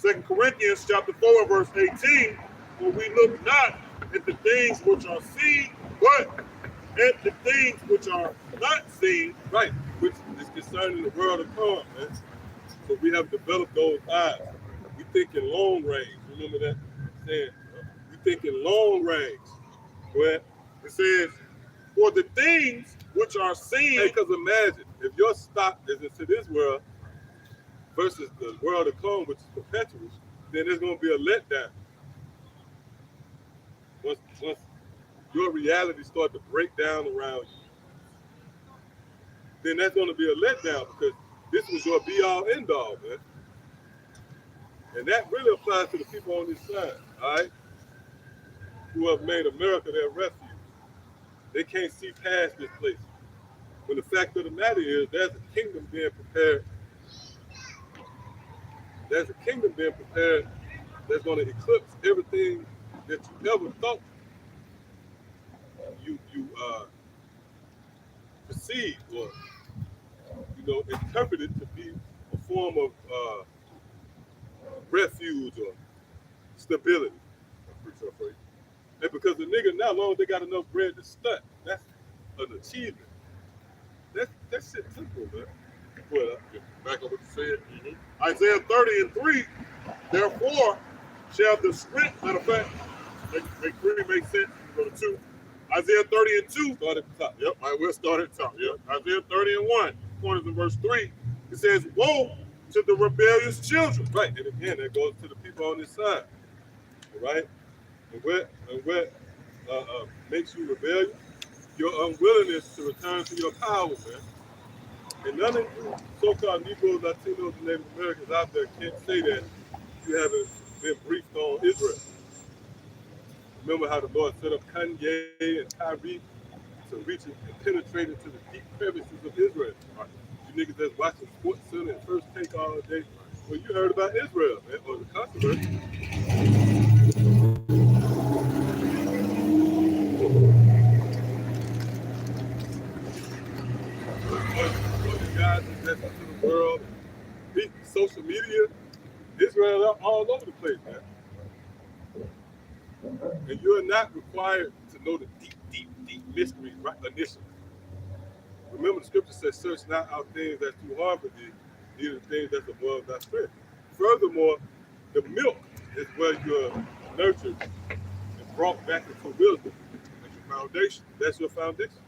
2 Corinthians chapter 4 and verse 18. For we look not at the things which are seen, but at the things which are not seen. Right, which is concerning the world to come, man. So we have developed those eyes. We think in long range. Remember that saying? We think in long range. Where It says, for the things which are seen. hey, because imagine if your stock is into this world versus the world to come, which is perpetual, then there's going to be a letdown. Once your reality starts to break down around you, then that's going to be a letdown because this was your be-all, end-all, man. And that really applies to the people on this side, all right, who have made America their refuge. They can't see past this place. When the fact of the matter is, there's a kingdom being prepared. There's a kingdom being prepared that's going to eclipse everything that you ever thought you perceived or interpreted to be a form of refuge or stability. And because the nigga now, long as they got enough bread to stunt, that's an achievement. That's shit simple, man. Well, back up what you said. Isaiah 30 and 3. Therefore shall the strength, matter of fact, make 3 make sense. Go to 2. Isaiah 30 and 2. Start at the top. Yep, I will start at the top. Yep. Isaiah 30 and 1. Points in verse 3. It says, woe to the rebellious children. Right, and again, that goes to the people on this side. All right? And what makes you rebellious? Your unwillingness to return to your power, man. And none of you so-called Negroes, Latinos, and Native Americans out there can't say that you haven't been briefed on Israel. Remember how the Lord set up Kanye and Tyreek to reach and penetrate into the deep crevices of Israel. Right. You niggas that's watching Sports Center and First Take all day. Well, you heard about Israel, man, or the controversy. The guys that's into the world, social media, Israel all over the place, man. And you're not required to know the deep mysteries right initially. remember the scripture says, search not out things that's too hard for thee, neither things that's above thy strength. Furthermore, the milk is where you're nurtured and brought back into wisdom. That's your foundation. That's your foundation.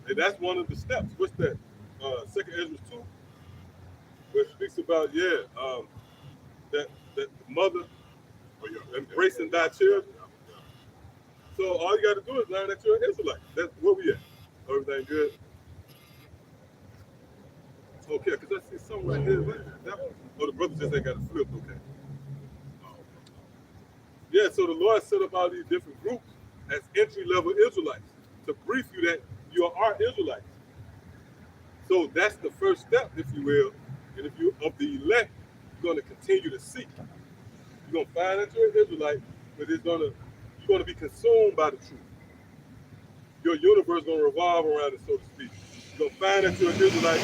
And that's one of the steps. What's that? 2 Ezra 2, where it speaks about, that the mother embracing thy children. So all you got to do is learn that you're an Israelite. That's where we at. Everything good? Okay, because I see something right here. Oh, the brother just ain't got it flipped. Okay. Yeah, so the Lord set up all these different groups as entry-level Israelites to brief you that you are Israelites. So that's the first step, if you will. And if you're of the elect, you're going to continue to seek. You're going to find that you're an Israelite, but you're going to be consumed by the truth. Your universe is going to revolve around it, so to speak. You're going to find that you're an Israelite.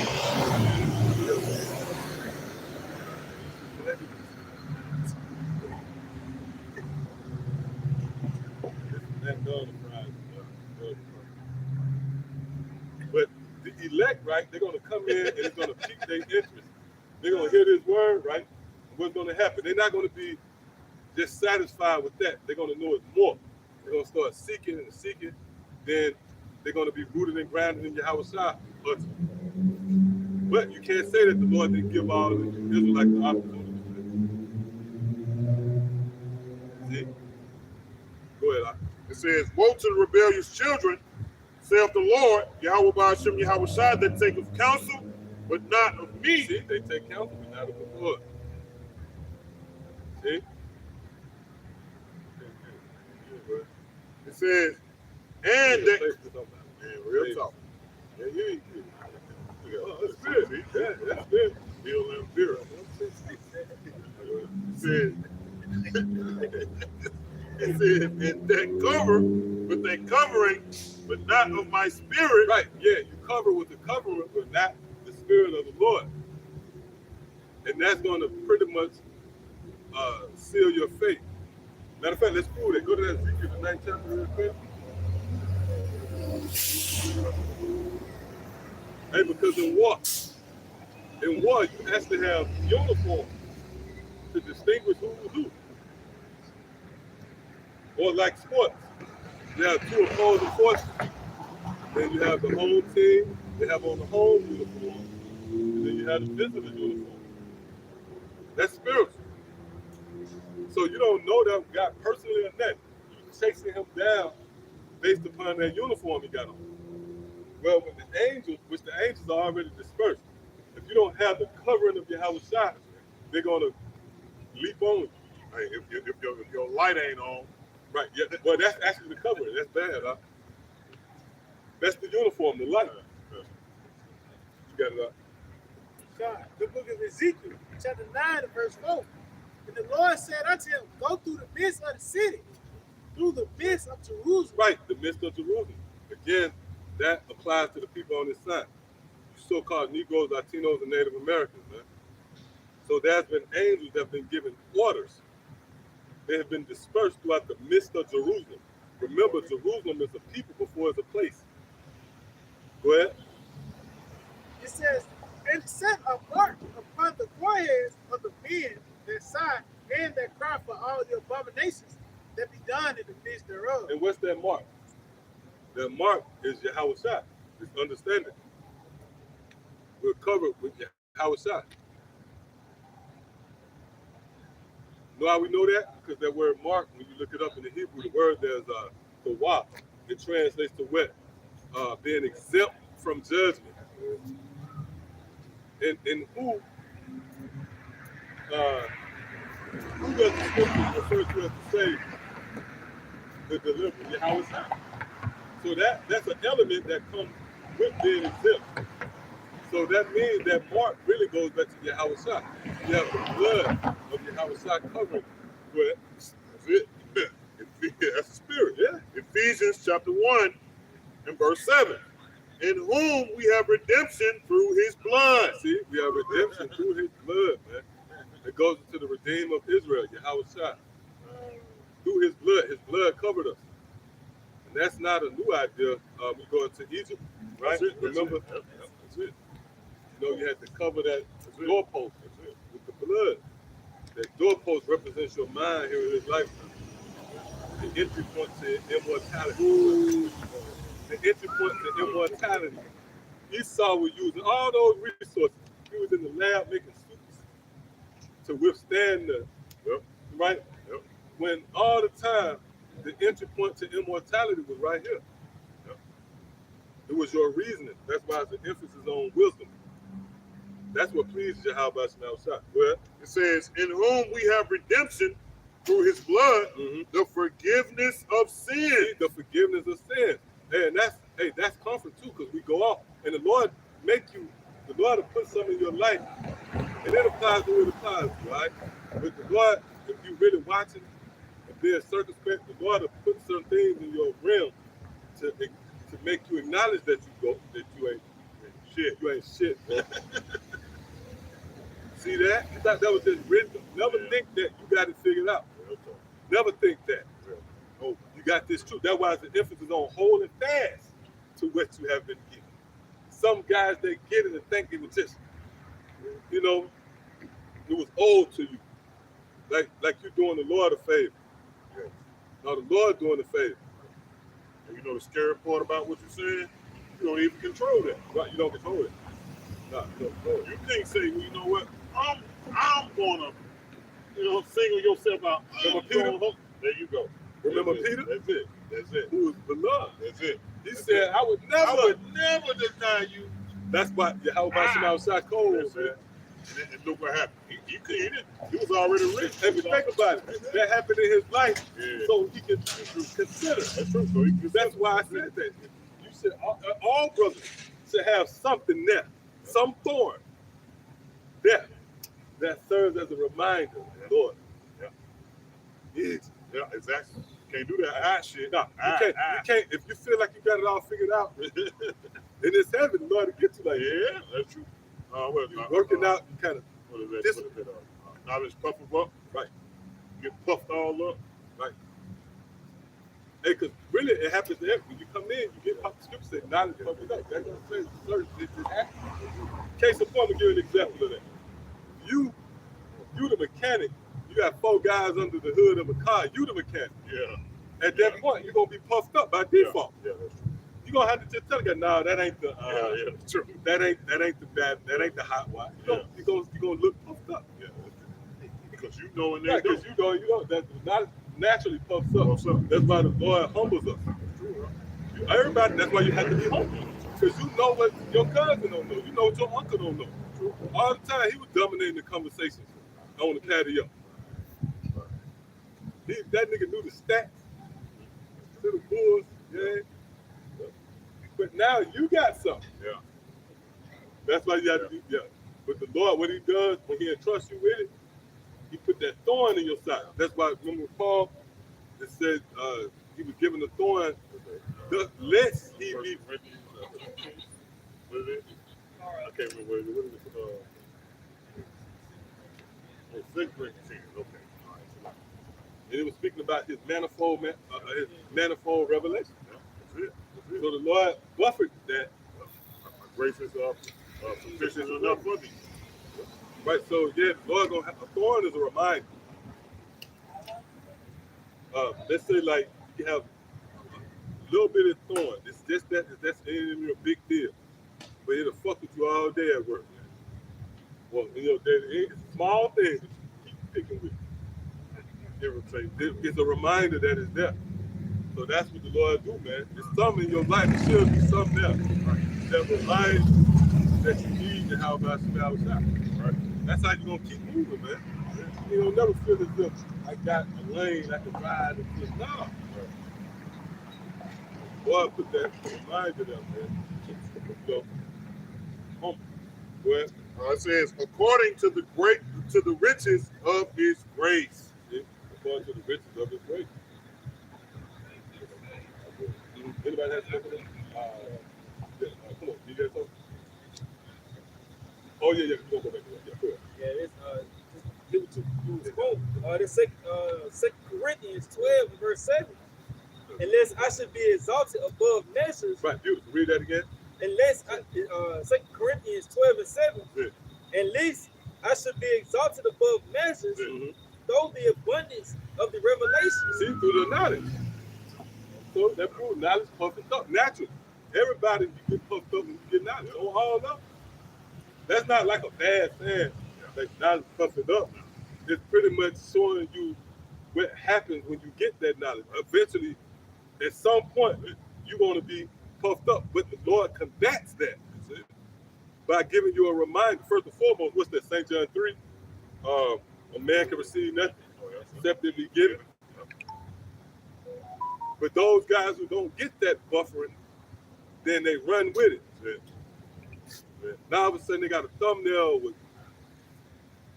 But the elect, right, they're going to come in and it's going to pique their interest. They're going to hear this word, right? And what's going to happen? They're not going to be just satisfied with that. They're going to know it more. They're going to start seeking and seeking. Then they're going to be rooted and grounded in Yahawashi. But you can't say that the Lord didn't give all the Israelites the opportunity. See? Go ahead. It says, woe to the rebellious children, saith the Lord, Yahweh bahasham Yahawashi, that taketh counsel, but not of me. See, they take counsel, but not of the Lord. See? It says, and that, man, real talk. Yeah, that's good. See? Yeah, that's good. Bill and Vera. It says, and that cover, but they covering, but not of my spirit. Right, yeah, you cover with the covering, but not the spirit of the Lord. And that's going to pretty much seal your fate. Matter of fact, let's prove it. Go to that Ezekiel, the 9th chapter real quick. Hey, because in war, you actually have uniforms to distinguish who's who. Or like sports, you have two opposing forces. Then you have the home team, they have on the home uniform, and then you have the visitor uniform. That's spiritual. So you don't know that guy personally or not. You're chasing him down based upon that uniform he got on. Well, with the angels, which the angels are already dispersed, if you don't have the covering of Yahawashi, they're going to leap on you. Hey, if your light ain't on, right? Yeah. Well, that's actually the covering. That's bad, huh? That's the uniform, the light. You got it up. God, the book of Ezekiel, chapter 9, verse 4. And the Lord said unto him, go through the midst of the city, through the midst of Jerusalem. Right, the midst of Jerusalem. Again, that applies to the people on this side. You so-called Negroes, Latinos, and Native Americans, man. So there's been angels that have been given orders. They have been dispersed throughout the midst of Jerusalem. Remember, Jerusalem is a people before it's a place. Go ahead. It says, and set a mark upon the foreheads of the men that sigh and that cry for all the abominations that be done in the midst thereof. And what's that mark? That mark is Yahawashi. It's understanding. We're covered with Yahawashi. Know how we know that? Because that word mark, when you look it up in the Hebrew, the word there's tawaf. It translates to what? Being exempt from judgment. And who does the scripture refer to as the Savior? The deliverer, Yahawashi. So that's an element that comes with being exempt. So that means that mark really goes back to Yahawashi. You have the blood of Yahawashi covering. But that's it. That's the spirit. Yeah. Ephesians chapter 1 and verse 7. In whom we have redemption through his blood. See, we have redemption through his blood, man. It goes into the Redeemer of Israel, Yahawashi. Through his blood covered us. that's not a new idea. We go into Egypt, right? Remember? That's it. You know, you had to cover that doorpost with the blood. That doorpost represents your mind here in this lifetime. The entry point to immortality. The entry point to immortality. Esau was using all those resources. He was in the lab making suits to withstand the, right? When all the time, the entry point to immortality was right here. It was your reasoning. That's why it's an emphasis on wisdom. That's what pleases Yahawashi now shot. Well, it says, in whom we have redemption through his blood, the forgiveness of sin. The forgiveness of sin. And that's comfort too, because we go off. And the Lord will put some in your life, and it applies to what it applies, right? With the Lord, if you really watching and being circumspect, the Lord will put some things in your realm to make you acknowledge that you ain't shit. You ain't shit, bro. See that? You thought that was just written. Never think that you got it figured out. Never think that. Oh, you got this truth. That's why it's an emphasis on holding fast to what you have been given. Some guys, they get it and think it was just, you know, it was owed to you. Like you're doing the Lord a favor. Now the Lord doing the favor. And you know the scary part about what you're saying? You don't even control that. Right? You don't control it. No, you don't control it. You can't say, well, you know what? I'm gonna, single yourself out. Remember Peter? There you go. Remember Peter? That's it. That's it. Who was beloved. That's it. He said, I would never deny you. That's why Yahawashi now shot cold, man. And look what happened. He didn't. He was already rich. And think about it. That happened in his life, so he can consider. That's true. So that's why I said that. You should all brothers should have something there, some thorn there that serves as a reminder, Lord. Yeah, exactly. Can't do that shit. No, you can't. If you feel like you got it all figured out, then it's heaven. The Lord will get you like that. Yeah, that's true. You're working out, you kind of. What is that? Knowledge puffing up. Right. Get puffed all up. Right. Hey, because really it happens to everyone. When you come in, you get puffed. Scripture says knowledge puffing up. That's what it says. It happens. Case in point, I'm give you an example of that. You the mechanic. You got 4 guys under the hood of a car. You the mechanic. Yeah. At that point, you're gonna be puffed up by default. Yeah, that's true. You're gonna have to just tell the guy, no, that ain't the true. That ain't the hot wire. You're gonna look puffed up. Yeah. Because you know in there. Because you know that not naturally puffs up. That's why the Lord humbles us. That's true, right? Everybody, that's why you have to be humble. Because you know what your cousin don't know. You know what your uncle don't know. True. All the time he was dominating the conversations on the patio. That nigga knew the stats to the Bulls, yeah. But now you got something. Yeah. That's why you have to be, But the Lord, what he does, when he entrusts you with it, he put that thorn in your side. That's why, remember Paul, it said he was given the thorn, lest he be. What is it? I can't remember what it is. Six drinking tears. Okay. And it was speaking about his manifold revelation. That's it. So the Lord buffered that. Grace is sufficient enough for thee. Right, so the Lord gonna have a thorn as a reminder. Let's say like you have a little bit of thorn. It's just that's in a big deal. But it'll fuck with you all day at work. Well, it's a small thing that you keep picking with. It's a reminder that it's there. So that's what the Lord do, man. There's something in your life. There should be something there that reminds you that you need to have about some right? That's how you're gonna keep moving, man. You don't never feel as if I got a lane I can ride and just no. Boy, put that reminder there, man. Well, it says according to the riches of his grace. According to the riches of his grace. Anybody has something? Come on, you got something? Oh yeah, go back to that. Yeah, cool. Yeah, it's this 2 Corinthians 12 verse 7. unless I should be exalted above measures. Right, beautiful. Read that again. Unless, 2 Corinthians 12:7, unless I should be exalted above measures, though the abundance of the revelation. See, through the knowledge. So that proves knowledge puffing up. Natural. Everybody you get puffed up when you get knowledge. Don't haul up. That's not like a bad thing. Like knowledge puffing up. It's pretty much showing you what happens when you get that knowledge. Eventually, at some point, you're going to be puffed up. But the Lord combats that by giving you a reminder. First and foremost, what's that? St. John 3. A man can receive nothing except if he get it. But those guys who don't get that buffering, then they run with it. Now all of a sudden they got a thumbnail with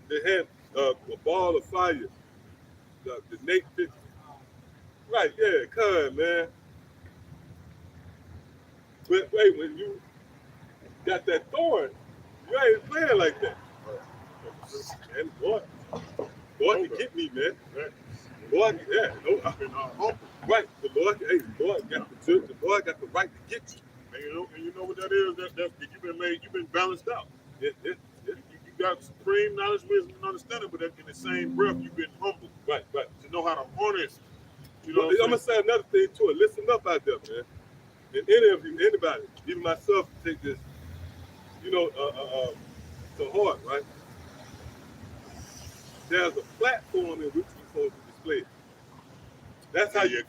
they had a ball of fire, the Nate picture. Right, yeah, cuz, man. But wait, when you got that thorn, you ain't playing like that. And boy can get me, man. Lord, yeah, no, right. The Lord, hey, the Lord got the church. The Lord got the right to get you. And you know what that is? That you've been balanced out. You got supreme knowledge, wisdom, and understanding, but in the same breath, you've been humble. Right. To know how to harness. You But know, I'm gonna say another thing too. Listen up out there, man. And any of you, anybody, even myself, take this, to heart, right? There's a platform in which we're supposed to display it. That's how you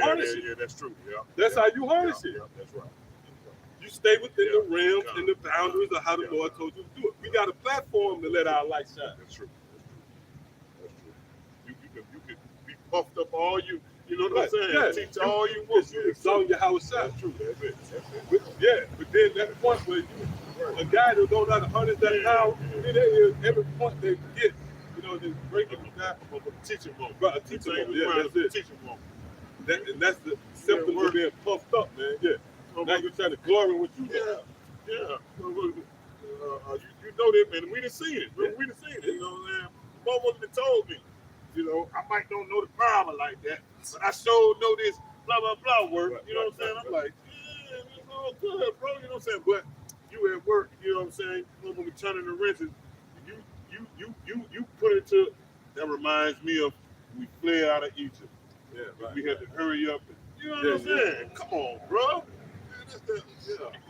harness it. Yeah, that's true. Yeah. That's how you harness it. Yeah, that's right. You stay within the realms and the boundaries of how the Lord told you to do it. We got a platform to let our light shine. That's true. You can be puffed up all you know what I'm saying? Yeah. Teach all you want. You exalt Yahawashi. That's true. That's it. But then that point where a guy who don't know how to harness that power, every point they get, they break it down. A teaching moment. Right, a teaching moment. Yeah, that's it. Teaching moment. And that's the symptom of being puffed up, man. Yeah. Now you're trying to glory in what you do. Yeah. You know that, man. We done seen it. We done seen it. You know what I'm saying? Mom wasn't told me. I might don't know the Bible like that, but I sure know this blah blah blah word. Right, you know what I'm saying? right. I'm like, it's all good, bro. You know what I'm saying? But you at work, you know what I'm saying? When we turning the wrenches, you put it to. That reminds me of we fled out of Egypt. Yeah, right. We had to hurry up. You know what I'm saying? Come on, bro.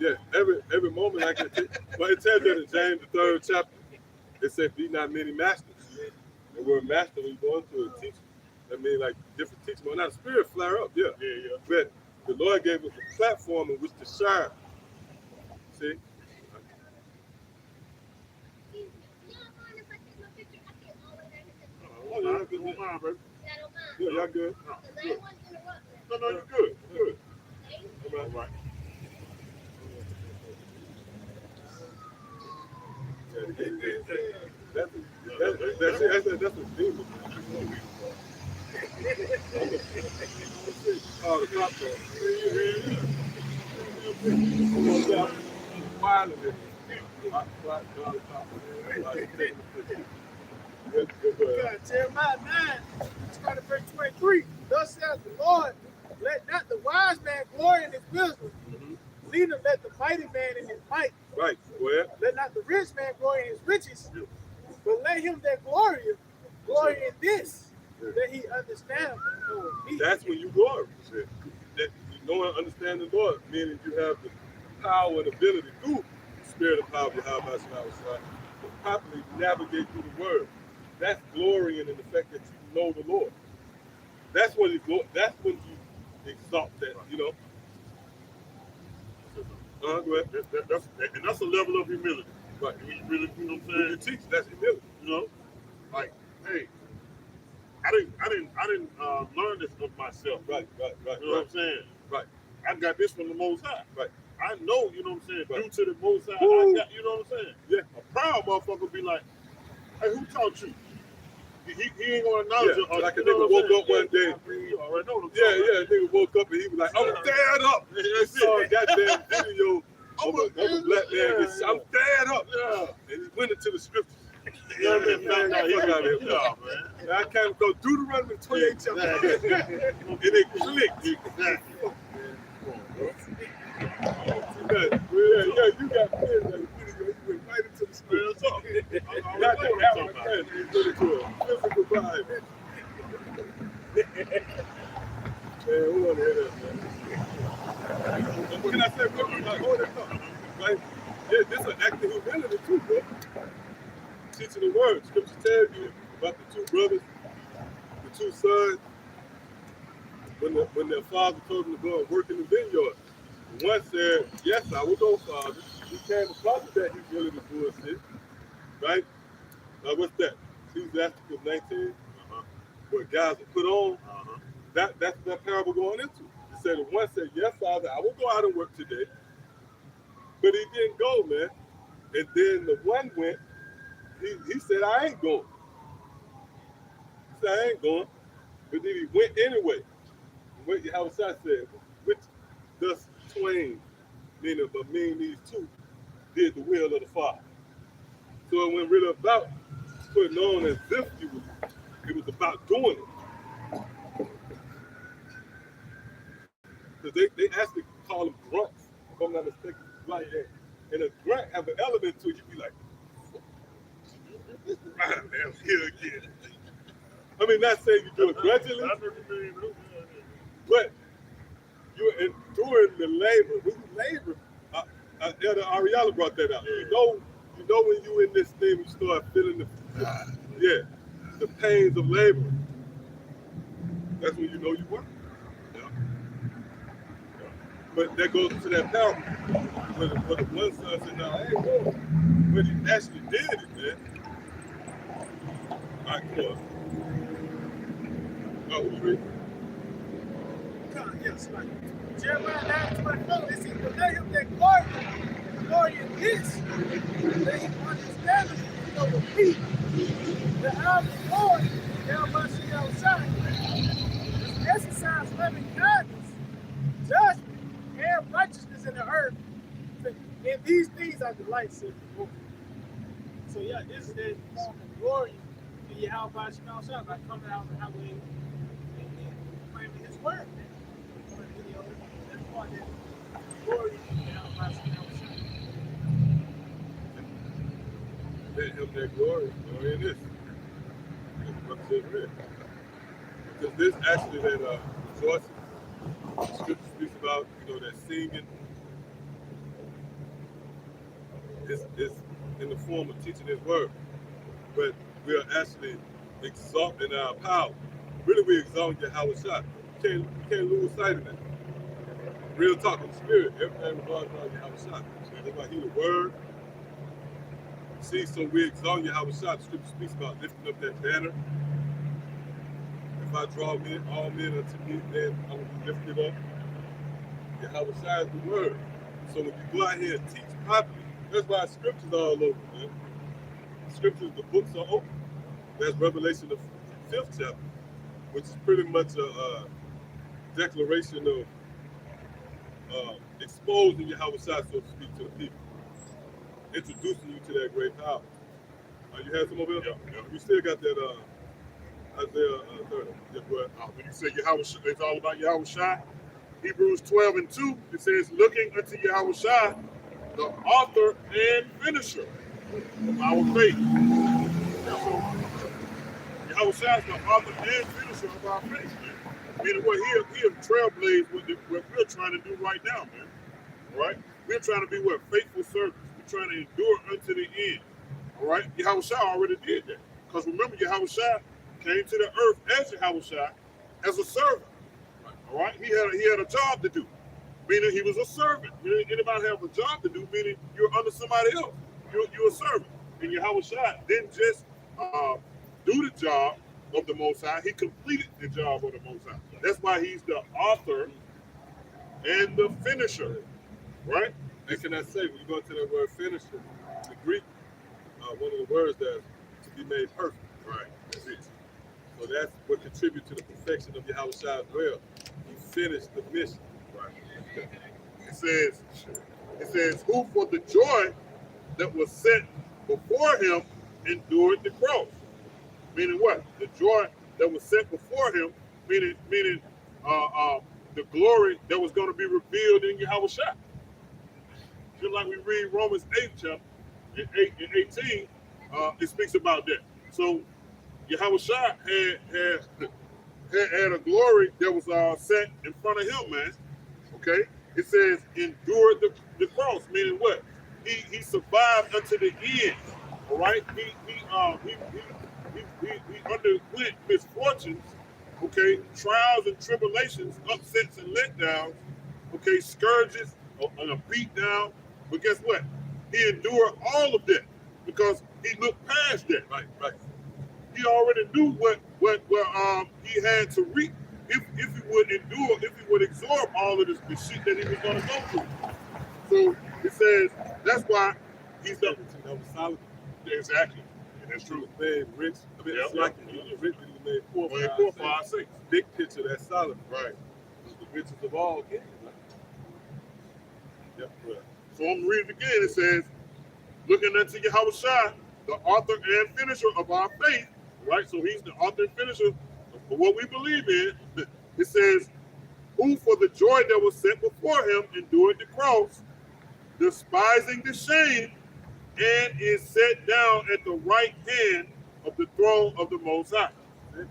Yeah, every moment I can take. But it tells you in James, the 3rd chapter, it said, be not many masters. The word master, when you go into a teacher, that means like different teaching. But now the spirit flare up, yeah. But the Lord gave us a platform in which to shine. See? Oh, yeah, good one, baby. Yeah, y'all good? No, you're good. You're good. All right. That's a demon. Oh, the cop Jeremiah 9, starting verse 23. Thus says the Lord, let not the wise man glory in his wisdom, neither let the mighty man in his might. Right, well. Let not the rich man glory in his riches, but let him that glory in this, that he understand me. That's when you glory. That you know and understand the Lord, meaning you have the power and ability through the spirit of power of Yahawashi to properly navigate through the word. That's glorying in the fact that you know the Lord. That's when you exalt that, Go ahead. That's a level of humility. Right. You really, you know what I'm saying? When you teach, that's humility. Like, hey, I didn't learn this of myself. Right. You know what I'm saying? Right. I got this from the Most High. Right. I know, you know what I'm saying? Right. Due to the Most High, Woo. I got, you know what I'm saying? Yeah. A proud motherfucker be like, hey, who taught you? He ain't gonna acknowledge it. Like a nigga woke up one day. You already know what I'm Yeah, nigga woke up and he was like, I'm dead up. That's Saw a it. goddamn video of a black man. I'm dead up. Yeah. And he went into the scriptures. You know what I'm saying? Man. Yeah, man. I can't go Deuteronomy 28 chapter. And it clicked. microphone, bro. Yeah, you got kids that you went right into the school. Man, talk. Not that having a friend, you put it to a physical vibe. Man, we want to hear that, man. What can I say, bro? Like, hold it up. Like, yeah, this is an act of humility, too, bro. Teaching the word. Scripture tells you about the two brothers, the two sons, when their father told them to go and work in the vineyard. One said, yes, I will go, Father. He came across that humility bullshit, right? What's that? Ecclesiastes 19, what guys are put on. That's that parable going into. He said, the one said, yes, Father, I will go out and work today. But he didn't go, man. And then the one went, he said, I ain't going. He said, I ain't going. But then he went anyway. What Yahawashi said, which thus twain, meaning these two, did the will of the Father. So it went really about putting on as if it was about doing it. Because they actually call them grunts, if I'm not mistaken, like that. And a grunt have an element to it, you be like, man, here again. I mean, not saying you do it grudgingly, but you're enduring the labor. When you labor, Elder Ariella brought that out. You know when you in this thing, you start feeling the pains of labor. That's when you know you work. Yeah. But that goes to that parable. Where the one son said, no, I ain't going. But he actually did it, man. All right, come on. Oh, who read? Yes, like Jeremiah 9:24, it says, but let him that glory in this, that he understand the feet, the eye of the Lord, Yahawashi outside, exercise loving kindness, judgment, and righteousness in the earth. And these things are delights of the Lord. So yeah, this is that form of glory in Yahawashi outside by coming out on the highway and claiming his word. That's part of that glory in Yahawashi outside. Let him that glory in this. What says read. Because this actually that rejoicing, scripture speaks about, that singing is in the form of teaching his word. But we are actually exalting our power. Really, we exalt Yahawashi. You can't lose sight of that. Real talk in the spirit, everything revolves around Yahawashi. That's why he the word. See, so we exalt Yahawashi. The scripture speaks about lifting up that banner. If I draw all men unto me, then I will be lifted up. Yahawashi is the word. So when you go out here and teach properly, that's why scriptures all over, man. Scriptures, the books are open. That's Revelation, the 5th chapter, which is pretty much a declaration of exposing Yahawashi, so to speak, to the people. Introducing you to that great power. You had some over there? Yeah. You still got that Isaiah 30. Yeah, go ahead. When you say Yahawashi, it's all about Yahawashi. Hebrews 12:2, it says, looking unto Yahawashi, the author and finisher of our faith. So, Yahawashi is the author and finisher of our faith, man. Meaning what he trailblazed what we're trying to do right now, man. All right? We're trying to be what? Faithful servants. We're trying to endure unto the end. All right? Yahawashi already did that. Because remember, Yahawashi came to the earth as Yahawashi as a servant. All right? He had a job to do. Meaning he was a servant. Anybody have a job to do, meaning you're under somebody else. You're a servant. And Yahawashi didn't just do the job of the Most High. He completed the job of the Most High. That's why he's the author and the finisher. Right? And can I say, when you go into that word finisher, the Greek, one of the words that's to be made perfect. Right. That's it. So that's what contributes to the perfection of Yahawashi as well. He finished the mission. Right. It says, who for the joy that was set before him endured the cross. Meaning what? The joy that was set before him, meaning the glory that was going to be revealed in Yahawashi. Just like we read Romans 8 chapter, in 8 and 18, it speaks about that. So Yahawashi had a glory that was set in front of him, man. Okay? It says endured the cross, meaning what? He survived unto the end. All right? He underwent misfortunes, okay, trials and tribulations, upsets and letdowns, okay, scourges and a beat down. But guess what? He endured all of that because he looked past that. Right. He already knew what he had to reap if he would endure, if he would absorb all of the shit that he was going to go through. So it says that's why he's the That was solid. exactly. And that's true. Made rich. I mean, it's like he rich and he made 4, 5, 6. Big picture, that's solid. Right. The richest of all kings. Right? Yep. Right. So I'm reading again. It says, looking unto Yahawashi, the author and finisher of our faith, right? So he's the author and finisher of what we believe in. It says, who for the joy that was set before him endured the cross, despising the shame, and is set down at the right hand of the throne of the Most High.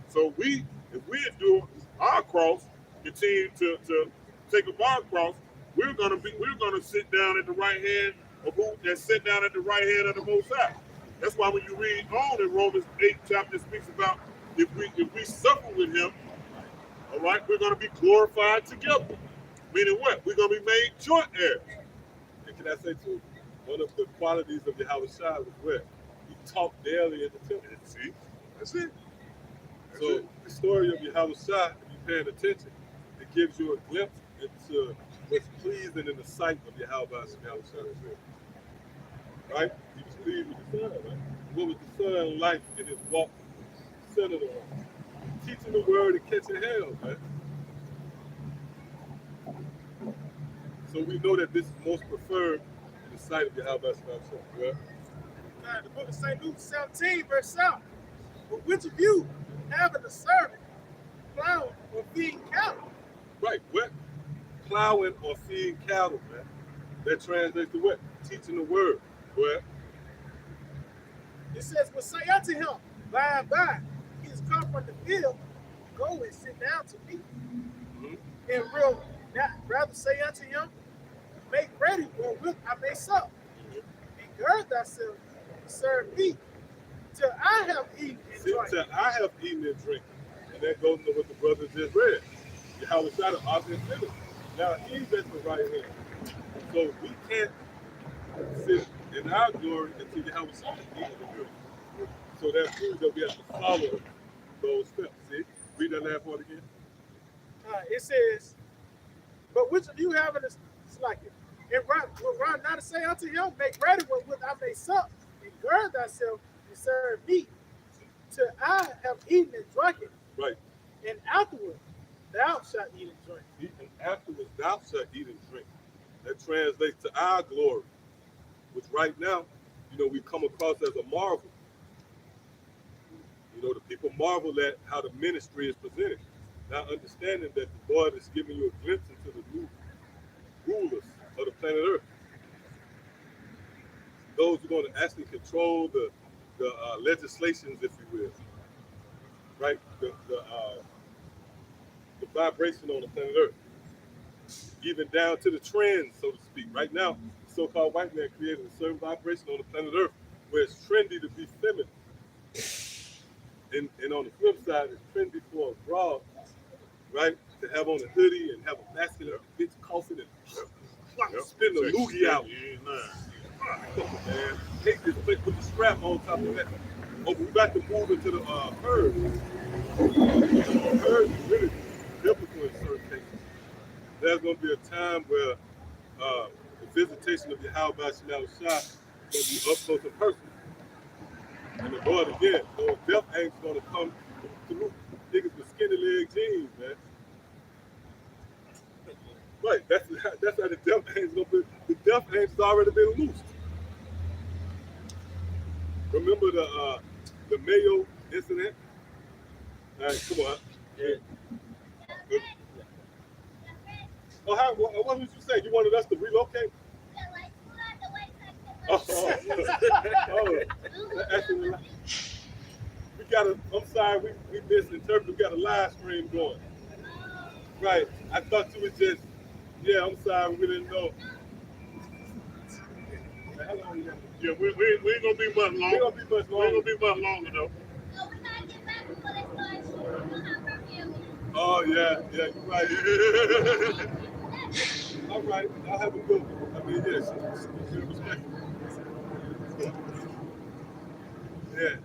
So if we endure our cross, continue to take up our cross, we're gonna sit down at the right hand of who that's sit down at the right hand of the Most High. That's why when you read on in Romans 8 chapter, it speaks about if we suffer with him, all right, we're gonna be glorified together. Meaning what? We're gonna be made joint heirs. And can I say too, one of the qualities of Yahawashi was what? He taught daily at the temple. See? That's it. So the story of Yahawashi, if you're paying attention, it gives you a glimpse into what's pleasing in the sight of Yahawashi. Right? He was pleased with the Son, right? What was the Son like in his walk centered on? Teaching the word and catching hell, man. So we know that this is most preferred in the sight of Yahawashi. Right? Now, the book of St. Luke 17, verse 7. But which of you, having a servant, plowing or feeding cattle? Right, what? Plowing or feeding cattle, man. That translates to what? Teaching the word. What? It says, but say unto him, by and by, he is come from the field, go and sit down to meat. Mm-hmm. And real, rather say unto him, make ready wherewith I may sup, and gird thyself to serve me, till I have eaten and drunk. Till I have eaten and drink. And that goes into what the brother just read. Yahweh shot an author and finisher. Now he's at the right hand. So we can't sit in our glory until Yahweh shot eating and drink. So that means that we have to follow those steps. See? Read that last part again. It says, but which of you having a slacker? And will Ron not say unto him, make ready wherewith I may sup, and gird thyself and serve me, till I have eaten and drunken. Right. And afterward, thou shalt eat and drink. And afterwards thou shalt eat and drink. That translates to our glory, which right now, we come across as a marvel. The people marvel at how the ministry is presented. Not understanding that the Lord is giving you a glimpse into the new rulers of the planet Earth. Those who are going to actually control the legislations, if you will. Right? The vibration on the planet Earth. Even down to the trends, so to speak. Right now, the so-called white man created a certain vibration on the planet Earth where it's trendy to be feminine. And on the flip side, it's trendy for a broad, right, to have on a hoodie and have a masculine bitch coughing and spin the loogie out. Man, take this place, put the strap on top of that. Oh, we about to move into the herd. The herd is really biblical in certain cases. There's going to be a time where the visitation of Yahawashi is going to be up close and personal. And the Lord again, those death angels going to come through niggas with skinny leg jeans, man. Right, that's how the death angels going to be. The death angels already been loosed. Remember the Mayo incident? All right, come on. What would you say? You wanted us to relocate? Actually, we got a. I'm sorry, we misinterpreted. We got a live stream going. Right. I thought you was just. Yeah, I'm sorry. We didn't know. How long you got? Yeah, we ain't gonna be much longer. We ain't gonna be much We ain't longer. gonna be much longer though. Oh yeah, you're right. All right, I'll have a good one. I mean, yeah, she's respectful. Yeah.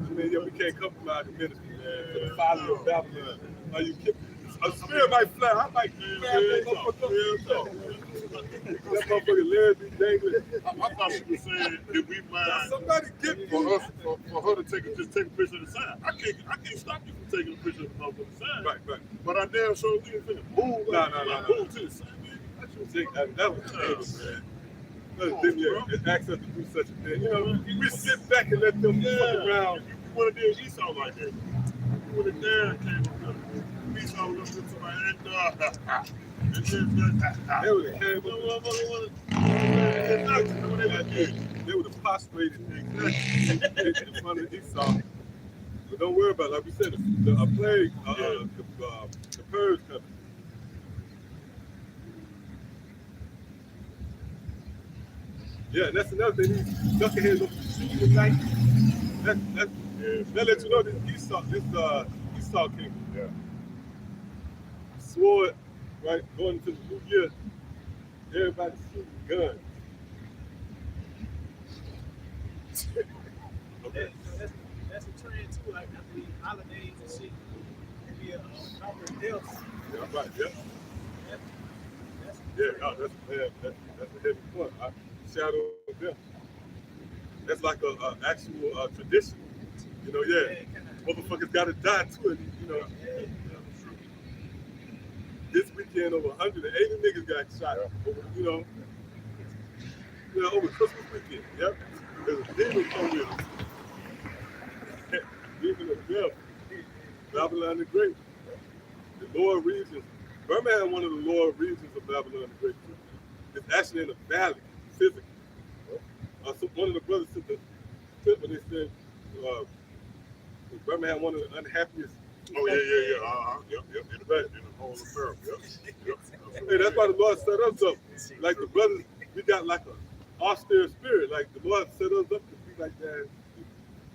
I mean, yeah, we can't compromise the ministry, man. For the folly of Babylon. Are you kidding? A spirit might fly. I might grab that motherfucker. That motherfucker Larry dangling. I thought she was saying that we mind Somebody get for me. us for her to take a picture of the sign. I can't stop you from taking a picture of the motherfucking sign. Right. But I damn sure we didn't move. No. Move to the sign. That was dangerous, man. It asks us to do such a thing. You know, we sit back and let them fuck around. You want to do Esau like that? You would have there came up. Esau looked into my head, and They would have came up. They would have prostrated in front of Esau. But don't worry about it. Like we said, a plague, the purge coming. Yeah, that's another thing. These knuckleheads up shooting at night. That lets you know this Esau kingdom. Yeah. Sword, right, going into the new year, everybody's shooting guns. Okay. That's a trend too. Like after these holidays and shit, there be a number of deaths. Yeah, I'm right, yeah. That's a heavy point. Shadow of death. That's like a actual tradition. You know, motherfuckers gotta die too. And, you know, this weekend over 180 niggas got shot. Over, over Christmas weekend. Yep. There's a demon come with us. Demon of death. Babylon the Great. The lower regions. Birmingham, one of the lower regions of Babylon the Great. It's actually in a valley, physically. So one of the brothers took the clip when they said Birmingham, one of the unhappiest. Oh yeah. Yep. In the whole of America. Yep. Hey, that's why the Lord set us up. Like the brothers, we got like an austere spirit. Like the Lord set us up to be like that,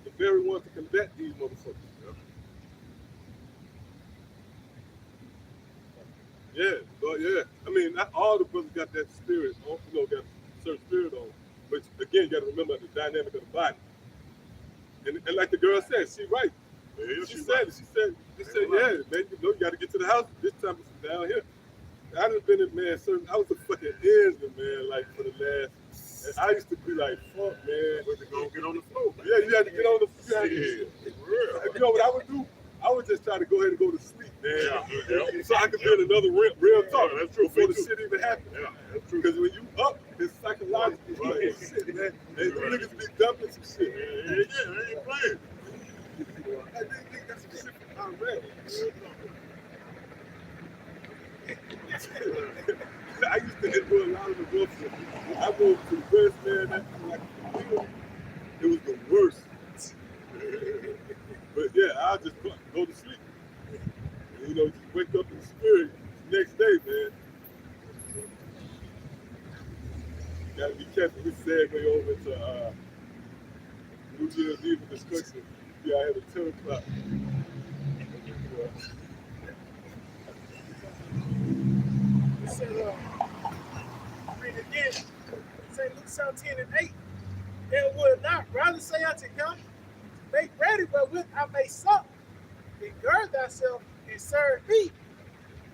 the very ones to combat these motherfuckers. Yeah. I mean, not all the brothers got that spirit, got a certain spirit on. But again, you got to remember the dynamic of the body. And like the girl said, she right. Yeah, she said, yeah, man, you got to get to the house. This time it's down here. I done been in, man, I was a fucking Israel, man, like for the last, and I used to be like, fuck, man. But to go get on the floor. Yeah, you had to get on the floor. Yeah. You know what I would do? I would just try to go ahead and go to sleep, man. Yeah. So I could be in another real talk that's true. before the shit even happened. Yeah, that's true. Because when you up, it's psychologically like, shit, man. And you niggas be dumping some shit. Yeah, they ain't playing. I didn't think that's some shit from Iran. I used to do a lot of the bullshit. I moved to the West, man. It was the worst. But yeah, I'll just go to sleep. And, just wake up in the spirit the next day, man. Gotta be careful. We segue over to New Year's Eve destruction. Be out here at 10 o'clock. It said, read it again. It said Luke 17:8. There would not rather say unto him, make ready wherewith I may sup, and gird thyself and serve me,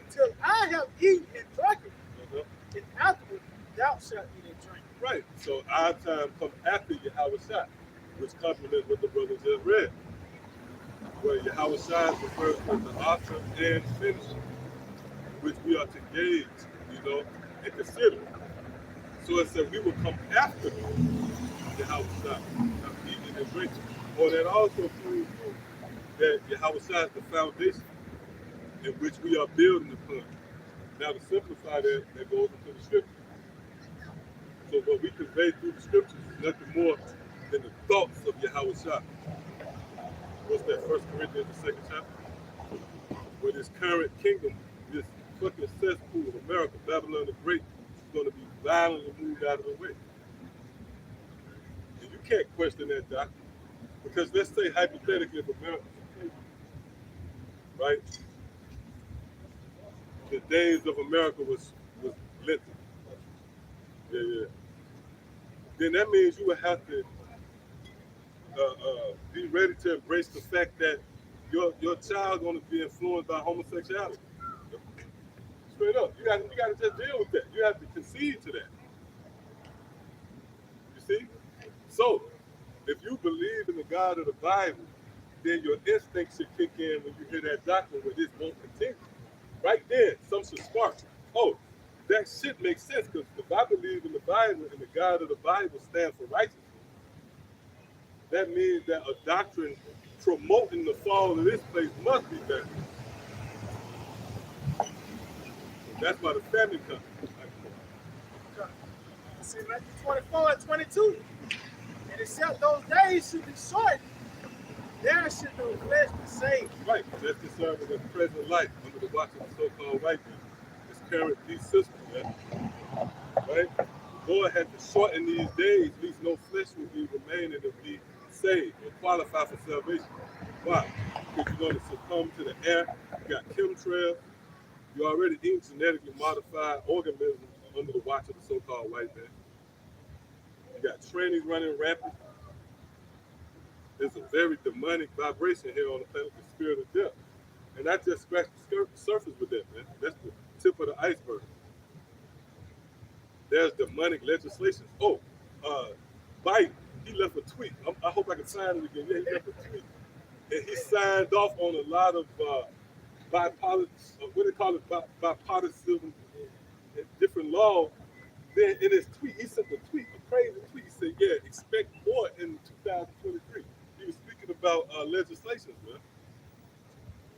till I have eaten and drunken, and afterward thou shalt eat and drink. Right. So our time comes after Yahawashi, which complements what the brothers just read. Where Yahawashi refers to the author and finisher, which we are to gauge, and consider. So it said we will come after Yahawashi, eating and drinking. Or that also proves that Yahawashi is the foundation in which we are building upon. Now to simplify that goes into the scripture. So what we convey through the scriptures is nothing more than the thoughts of Yahawashi. What's that? 1 Corinthians, the second chapter? Where this current kingdom, this fucking cesspool of America, Babylon the Great, is going to be violently moved out of the way. And you can't question that doctrine. Because let's say hypothetically if America, right? The days of America was lengthy. Yeah. Then that means you would have to be ready to embrace the fact that your child going to be influenced by homosexuality. Straight up, you got to just deal with that. You have to concede to that. You see? So, if you believe in the God of the Bible, then your instinct should kick in when you hear that doctrine where this won't continue. Right there, some should spark. Oh, that shit makes sense because if I believe in the Bible and the God of the Bible stands for righteousness, that means that a doctrine promoting the fall of this place must be better. So that's why the family comes. See, Matthew 24 and 22. And except those days should be short, there should no flesh be saved. Right, that's concerned with the present life under the watch of the so-called white man. This current beast system, man. Right? The Lord had to shorten these days, at least no flesh will be remaining to be saved or qualify for salvation. Why? Because you're going to succumb to the air, you got chemtrails, you're already eating genetically modified organisms under the watch of the so-called white man. You got trannies running rampant. There's a very demonic vibration here on the planet, the spirit of death. And I just scratched the surface with that, man. That's the tip of the iceberg. There's demonic legislation. Oh, Biden, he left a tweet. I hope I can find it again. Yeah, he left a tweet. And he signed off on a lot of bipartisan and different laws. Then in his tweet, he sent a tweet, a crazy tweet. He said, yeah, expect more in 2023. He was speaking about legislation, man.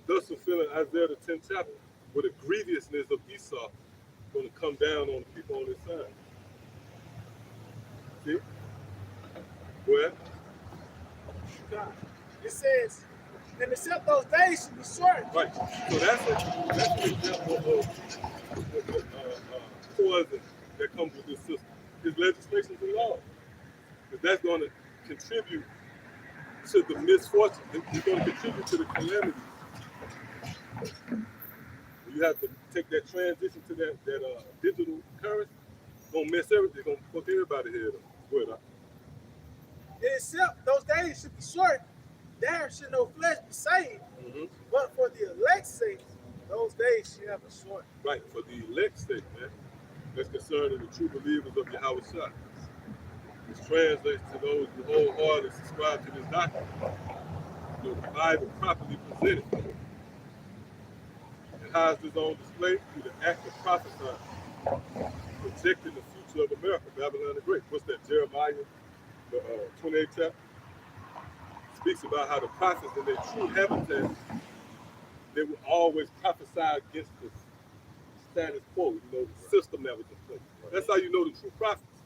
Thus fulfilling Isaiah the 10th chapter, where the grievousness of Esau is going to come down on the people on this side. See? Well, It says, and except those days should be short. right. So that's an example of the poison that comes with this system. It's legislation and law. Because that's going to contribute to the misfortune. It's going to contribute to the calamity. You have to take that transition to that digital currency. It's going to mess everything. It's going to fuck everybody here. Go ahead, And except those days should be short, there should no flesh be saved. Mm-hmm. But for the elect's sake, those days should have a short. Right, for the elect's sake, man. That's concerning the true believers of Yahawashi. This translates to those who wholeheartedly subscribe to this doctrine. You know, the Bible properly presented. And how is this on display? Through the act of prophesying, projecting the future of America, Babylon the Great. What's that, Jeremiah, the 28th chapter? Speaks about how the prophets in their true habitat, they would always prophesy against the status quo, you know, the system that was in place. That's how you know the true prophets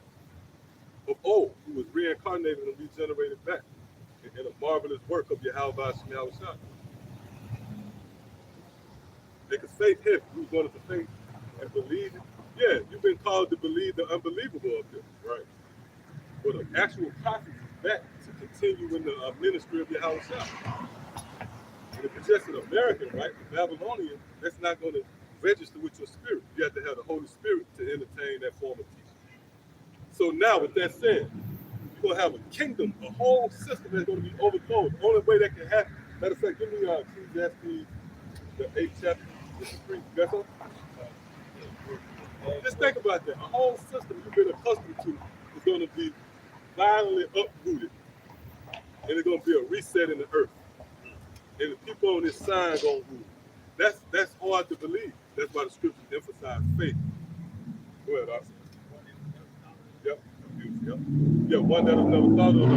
of old, who was reincarnated and regenerated back in a marvelous work of Yahawashi. Because faith heavy. You was going to faith and believe it. Yeah, you've been called to believe the unbelievable of this. Right. But an actual prophet is back to continue in the ministry of Yahawashi. And if it's just an American, right, the Babylonian, that's not going to register with your spirit. You have to have the Holy Spirit to entertain that form of teaching. So now, with that said, you're going to have a kingdom, a whole system that's going to be overthrown. The only way that can happen, matter of fact, give me Ecclesiastes, the 8th chapter, the 3rd. That's all? Just think about that. A whole system you've been accustomed to is going to be violently uprooted. And it's going to be a reset in the earth. And the people on this side going to rule. That's hard to believe. That's why the scriptures emphasize faith. Go ahead, Austin. Yep. Yep. Yeah, one that was never thought of.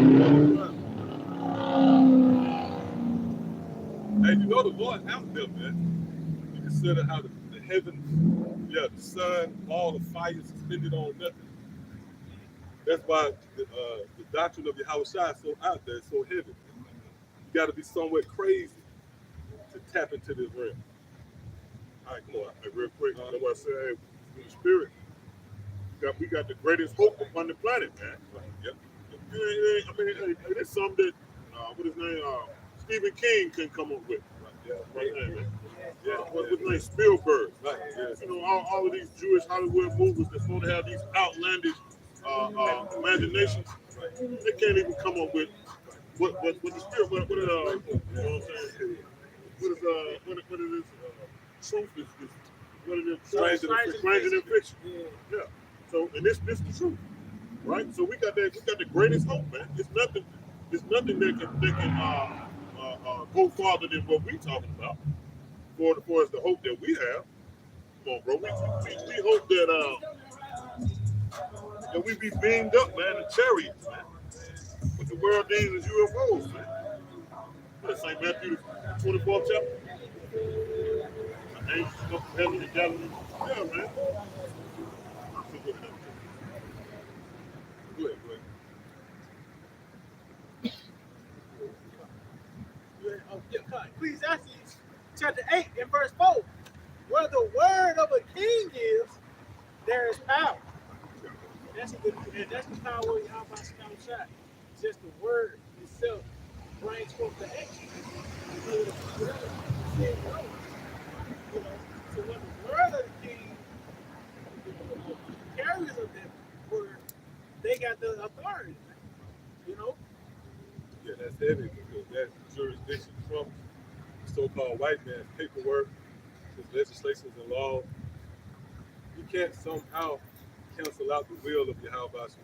Hey, you know the Lord has them, man. You consider how the heavens, the sun, all the fire suspended on nothing. That's why the doctrine of Yahawashi is so out there, it's so heavy. You got to be somewhat crazy to tap into this realm. All right, come on. Hey, real quick. That's what I said. Hey, in the spirit, we got the greatest hope upon the planet, man. Yep. I mean, it's something that, what his name, Stephen King couldn't come up with. Yeah. Right there, man. Yeah, what's his name? Spielberg. Right. Yeah. You know, all of these Jewish Hollywood movies that's supposed to have these outlandish imaginations, they can't even come up with what the spirit, what you know what I'm saying? What is truth is what it is stranger than fiction. Yeah. So and this is the truth, right? So we got the greatest hope, man. It's nothing that can go farther than what we talking about. For us the hope that we have. Come on, bro. We hope that we be beamed up, man, in chariots, man. With the world deems as UFOs, man. That's St. Matthew 24th chapter. Angels come from heaven and Galilee. Yeah, man. Go ahead. Ecclesiastes chapter 8 and verse 4. Where the word of a king is, there is power. That's the power of Yahawashi. Just the word itself brings forth the action. You know, so when the word of the king, the carriers of that word, they got the authority. You know? Yeah, that's heavy because that's jurisdiction from the so-called white man's paperwork, his legislations and laws. You can't somehow cancel out the will of Yahawashi.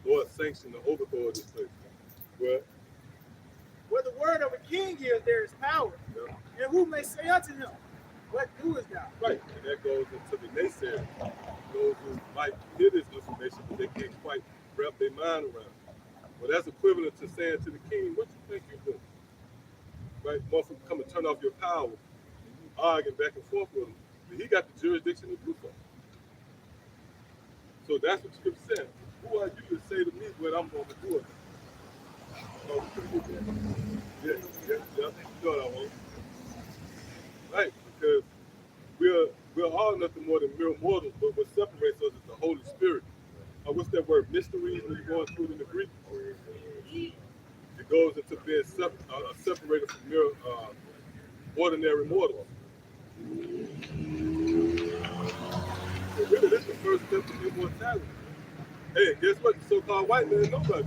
The Lord sanctioned the overthrow of this place. Well, where the word of a king is, there is power. Yeah. And who may say unto him, what doest thou? Right, and that goes into the naysayers, those who might hear this information, but they can't quite wrap their mind around it. Well, that's equivalent to saying to the king, what you think you're doing? Right? Motherfucker come and turn off your power, and you arguing back and forth with him. He got the jurisdiction to do so. So that's what Scripture says. Who are you to say to me what I'm going to do? Oh, yeah, you know what I want. Right, because we're all nothing more than mere mortals, but what separates us is the Holy Spirit. What's that word? Mysteries, when you're going through it in the Greek? It goes into being separated from mere ordinary mortals. So really, this is the first step to immortality. Hey, guess what? The so-called white man know about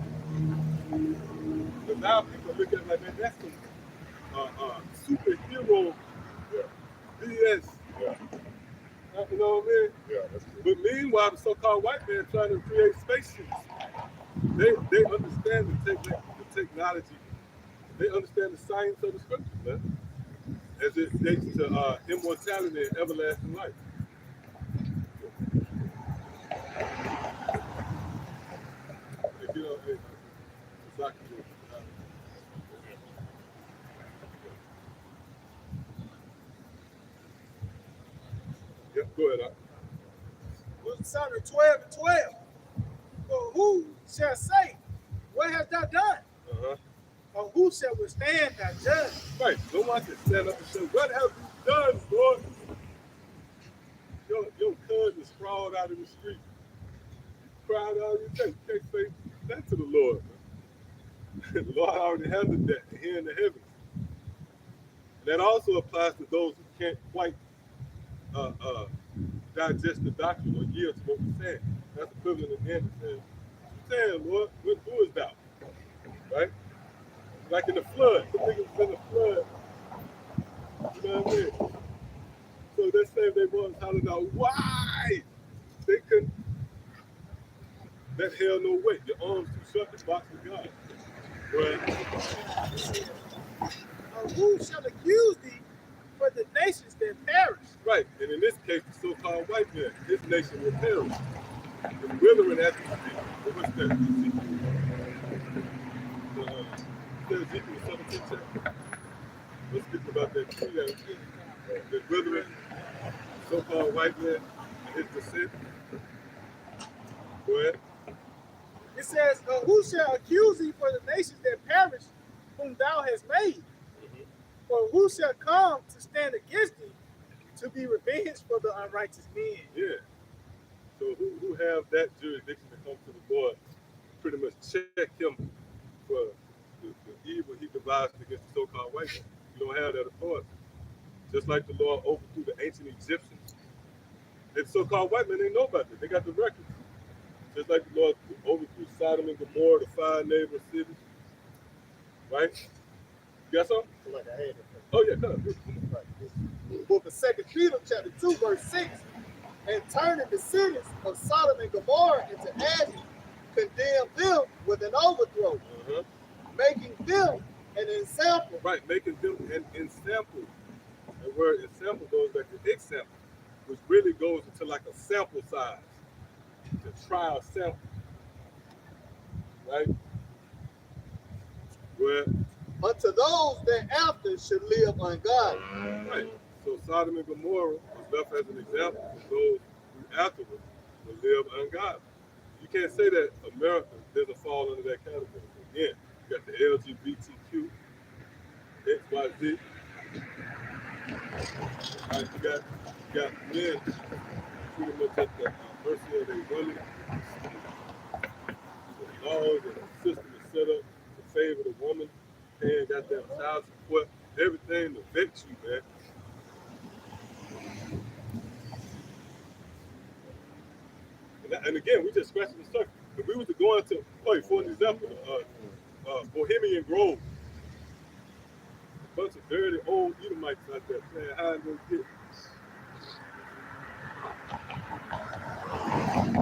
you. But now people look at it like, man, that's some superhero BS. Yeah. You know what I mean? Yeah, that's true. But meanwhile, the so-called white man trying to create spaceships. They understand the technology. They understand the science of the scriptures, man. As it relates to immortality and everlasting life. You know, exactly. Yep, go ahead. Was Psalm 12 and 12. For who shall say, what hast thou done? Or who shall withstand thy judgment? Right. No one can stand up and say, what have you done, Lord? Your cousin sprawled out in the street. You cried out, you can't say that to the Lord. The Lord already handled that here in the heavens. And that also applies to those who can't quite digest the doctrine or yield to what we're saying. That's equivalent again to saying, saying, Lord, what doest thou? Right? Like in the flood. The niggas was in the flood. You know what I mean? So that same they was hollering out, why? They couldn't. That held no weight. Your arms too short to box with God. Right? Who shall accuse thee for the nations that perish? Right. And in this case, the so-called white man, his nation will perish. And withering as we speak. But what's that? Ezekiel 17 chapter. Let's speak about that. the brethren, so-called white man, and his descent. Go ahead. It says, who shall accuse thee for the nations that perish, whom thou hast made? For who shall come to stand against thee to be revenged for the unrighteous men? Yeah. So who have that jurisdiction to come to the Lord, pretty much check him for the evil he devised against the so-called white man? You don't have that authority. Just like the Lord overthrew the ancient Egyptians. And so-called white men, they know about that. They got the records. Just like the Lord overthrew Sodom and Gomorrah, the 5 neighboring cities. Right? You got something? Like I had it. Oh, yeah, come on. The book of 2 Peter, chapter 2, verse 6. And turning the cities of Sodom and Gomorrah into ashes, condemn them with an overthrow, making them an example. Right, making them an example. The word example goes back to example, which really goes into like a sample size, to trial sample. Right? Where, Unto those that after should live ungodly. right. So Sodom and Gomorrah was left as an example for those who afterwards will live ungodly. You can't say that America doesn't fall under that category. Again, you got the LGBTQ, XYZ. Right, you got men pretty much at the mercy of their women. The laws and the system is set up to favor the woman, paying goddamn child support, everything to vex you, man. And again, we just scratching the surface. If we was to go into, for an example, Bohemian Grove, a bunch of dirty old Edomites out there playing hide and go get.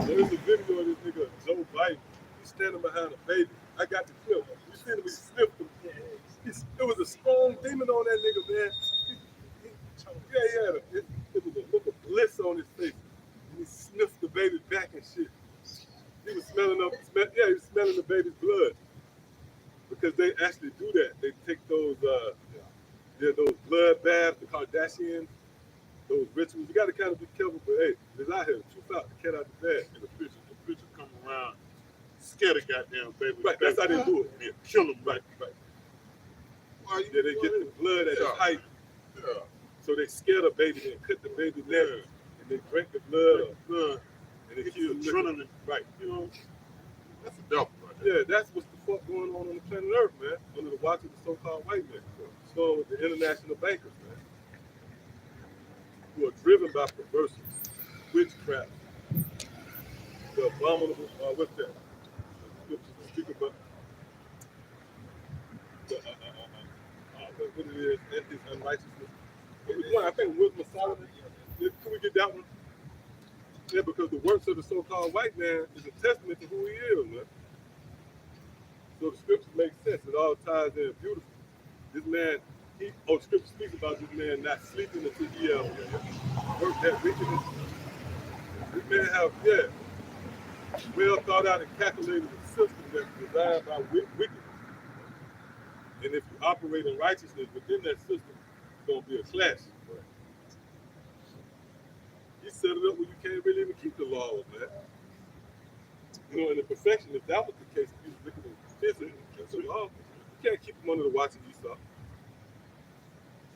There's a video of this nigga, Joe Biden. He's standing behind a baby. I got the clip. You see him, he sniffed him. There was a strong demon on that nigga, man. He had it was a look of bliss on his face. And he sniffed the baby back and shit. He was smelling he was smelling the baby's blood. Because they actually do that. They take those blood baths, the Kardashians, those rituals. You gotta kind of be careful, but hey, it's out here. Truth out, the cat out the bag. And the preacher come around, scare the goddamn baby. Right, that's how they do it. Yeah, kill him. Right. Yeah, they get the blood at its height. Yeah. So they scare the baby, then cut the baby neck, and they drink the blood, and they kill the adrenaline. Right. You know, that's a devil right there. Yeah, that's what's the fuck going on the planet Earth, man. Under the watch of the so-called white man. What's going on with the international bankers, man? Who are driven by perversity, witchcraft, the abominable, what's that? Scriptures speak about what it is, and his unrighteousness. I think Wisdom of Solomon. Can we get that one? Yeah, because the works of the so-called white man is a testament to who he is, man. So the scriptures make sense. It all ties in beautifully. This man, scripture speaks about this man not sleeping until he worked that wickedness. This man have, well thought out and calculated a system that's designed by wickedness. And if you operate in righteousness within that system, it's going to be a clash. He set it up where you can't really even keep the laws, man. You know, in the perfection, if that was the case, if he was looking at physics, that's what law. You can't keep them under the watch of Esau.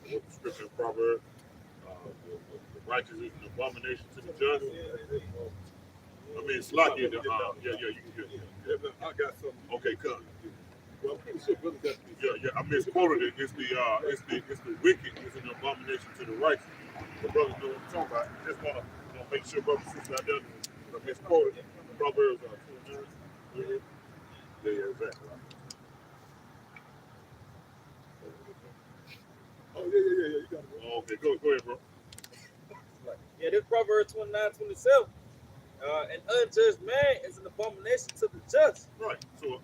What the scripture in Proverbs, the righteous is an abomination to the just. I mean, it's like you can hear it. I got something. Okay, come. Well, I'm pretty sure brothers got to be. Yeah, I misquoted it. It's the wicked is an abomination to the righteous. The brothers know what I'm talking about. Just want to make sure brothers and sisters out there that I misquoted. Proverbs 29. Yeah, exactly. Oh, yeah, you got it. Oh, okay, go ahead, bro. Yeah, this Proverbs 29:27. An unjudged man is an abomination to the just. Right. So,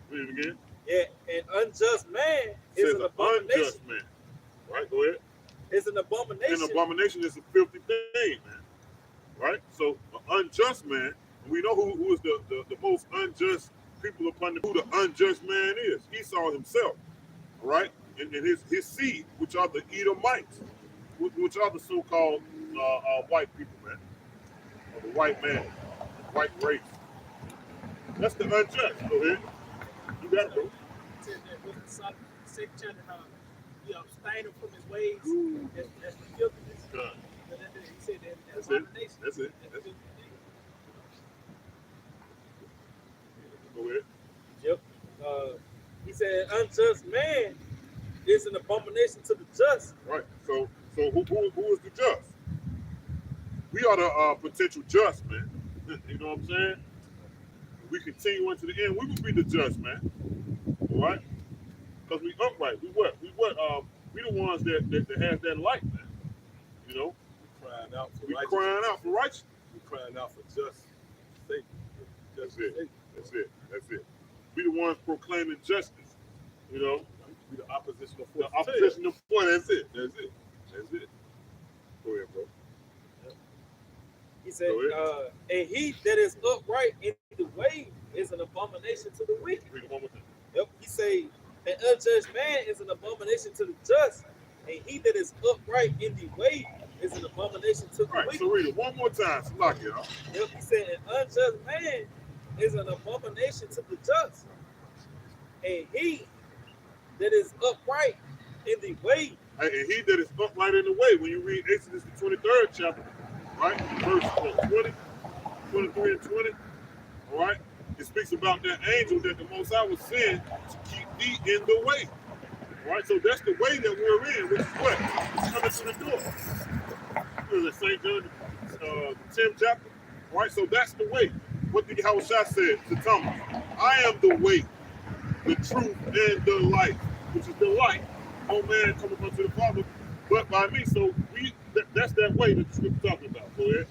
read it again. Yeah, an unjust man is an abomination. Unjust man. Right, go ahead. It's an abomination. An abomination is a filthy thing, man. Right? So, an unjust man, and we know who is the most unjust people upon who the unjust man is. Esau himself. Right? And his seed, which are the Edomites. which are the so-called white people, man, or the white man, white race. That's the unjust. Go ahead. You got it, bro. It said that with the second chapter, he abstained him from his ways. That's the filthiness. Done. He said that That's it. abomination. That's it. That's it. Go ahead. Yep. He said, unjust man is an abomination to the just. Right. So who is the just? We are the potential just, man. You know what I'm saying? We continue into the end. We will be the just, man. All right? Because we upright. We the ones that have that light, man. You know? Crying out for We righteousness. crying out for righteousness. We crying out for just sake. That's it. That's it. That's it. We the ones proclaiming justice. You know? We the oppositional The force. oppositional point. That's it. That's it. That's it. Go ahead, bro. He said, and he that is upright in the way is an abomination to the wicked. Read it one more time. Yep. He say, an unjust man is an abomination to the just, and he that is upright in the way is an abomination to the All right, wicked. so read it one more time. So lock it, y'all. Yep. He said, an unjust man is an abomination to the just, and he that is upright in the way. And he that is upright in the way, when you read Exodus the 23rd chapter, right, verse 20, 23 and 20, all right, it speaks about that angel that the Most High was sent to keep thee in the way. All right, so that's the way that we're in, which is what? It's coming to the door. What is it, St. John, the 10th chapter? All right, so that's the way. What did Yahawashi said to Thomas? I am the way, the truth, and the life, which is the light. No man coming unto the Father but by me. So that's that way that the scripture talking about. Go ahead.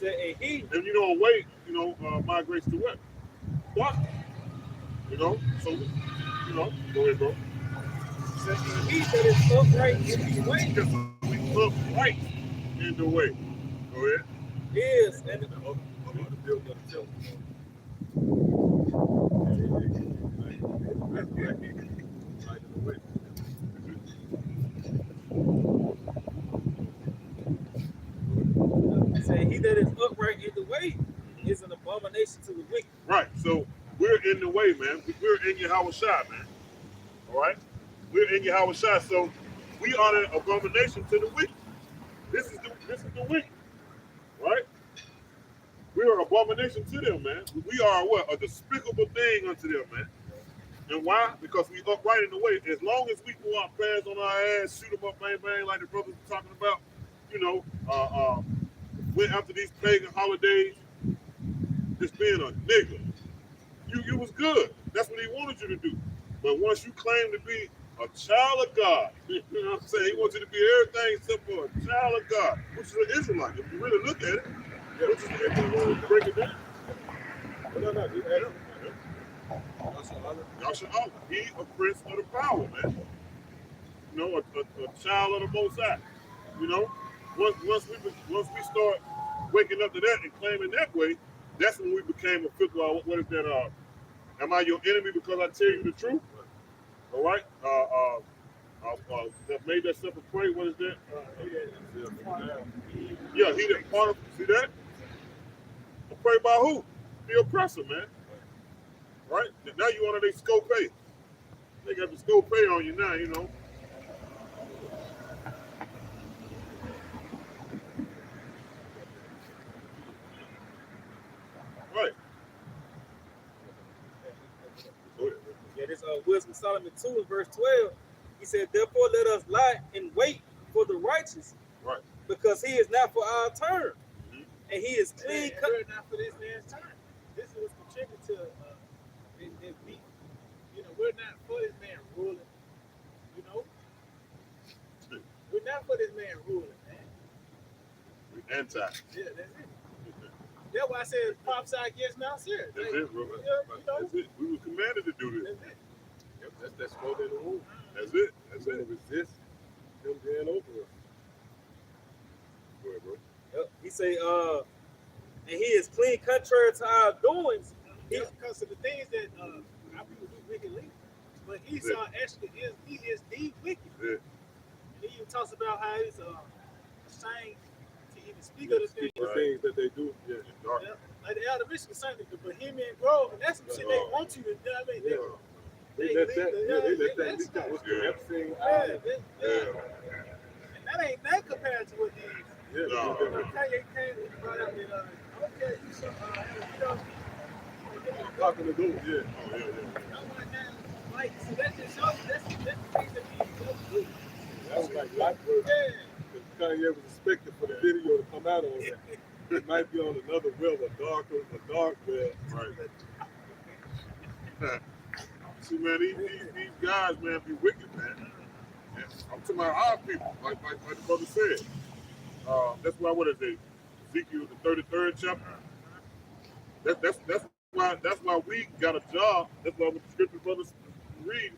Said, and he, And you know, a way, you know, migrates to what? Darkness. You know, so, you know, go ahead, bro. said, and he that is upright in the way Just we upright in the way. Go ahead. is an Say he that is upright in the way is an abomination to the wicked. Right. So we're in the way, man. We're in Yahawashi, man. All right. We're in Yahawashi. So we are the abomination to the wicked. This is the wicked. Right? We are abomination to them, man. We are what? A despicable thing unto them, man. And why? Because we upright in the way. As long as we go out fast on our ass, shoot them up, bang, bang, like the brothers were talking about, you know, went after these pagan holidays, just being a nigga. You was good. That's what he wanted you to do. But once you claim to be a child of God, you know what I'm saying? He wants you to be everything except for a child of God, which is an Israelite. If you really look at it, which is, if you break it down. No. Yahawah. He a prince of the power, man. You know, a child of the Most High. You know, once we start waking up to that and claiming that way, that's when we became a fickle. What is that? Am I your enemy because I tell you the truth? All right. That made that simple pray. What is that? Yeah, he didn't part of. See that? Pray by who? The oppressor, man. Right? Now you under their scope pay. They got the scope pay on you now, you know. Right. Yeah, this Wisdom Solomon 2 in verse 12. He said, therefore let us lie and wait for the righteous. Right. Because he is not for our turn. Mm-hmm. And he is clean cut. We're not for this man's time. This is what's contributing to this beef. You know, we're not for this man ruling. You know, we're not for this man ruling, man. We anti. Yeah, that's it. That's why I said prophesy against now, serious. That's Like, it, bro. you know, That's it. We were commanded to do this. that's it. Yep, that's what in the room. That's it. That's We're it. gonna resist them being over us. Go ahead, bro. Yep. He say, and he is clean contrary to our doings. Yeah, because of the things that our people do wickedly. But Esau actually is the wicked. Yeah. he even talks about how he's ashamed to even speak of the things. The things that they do. Yeah. Yeah, like the Elder Michigan Sunday, the Bohemian Grove, and that's some shit they want you to do. I mean, They let that leak out. What's the Epstein Island? And that ain't that compared to what these. Yeah. Kanye came and brought up that, okay, so, Talking to those, yeah. like, so that just shows that's the thing that we do. That was like Blackbird. Because Kanye was expecting for the video to come out on that. It might be on another web, a dark web. Right. See, man, these guys, man, be wicked, man. And I'm talking about our people, like the brother said. That's why, what is it? Ezekiel, the 33rd chapter. That's why we got a job. That's why with the scripture brothers read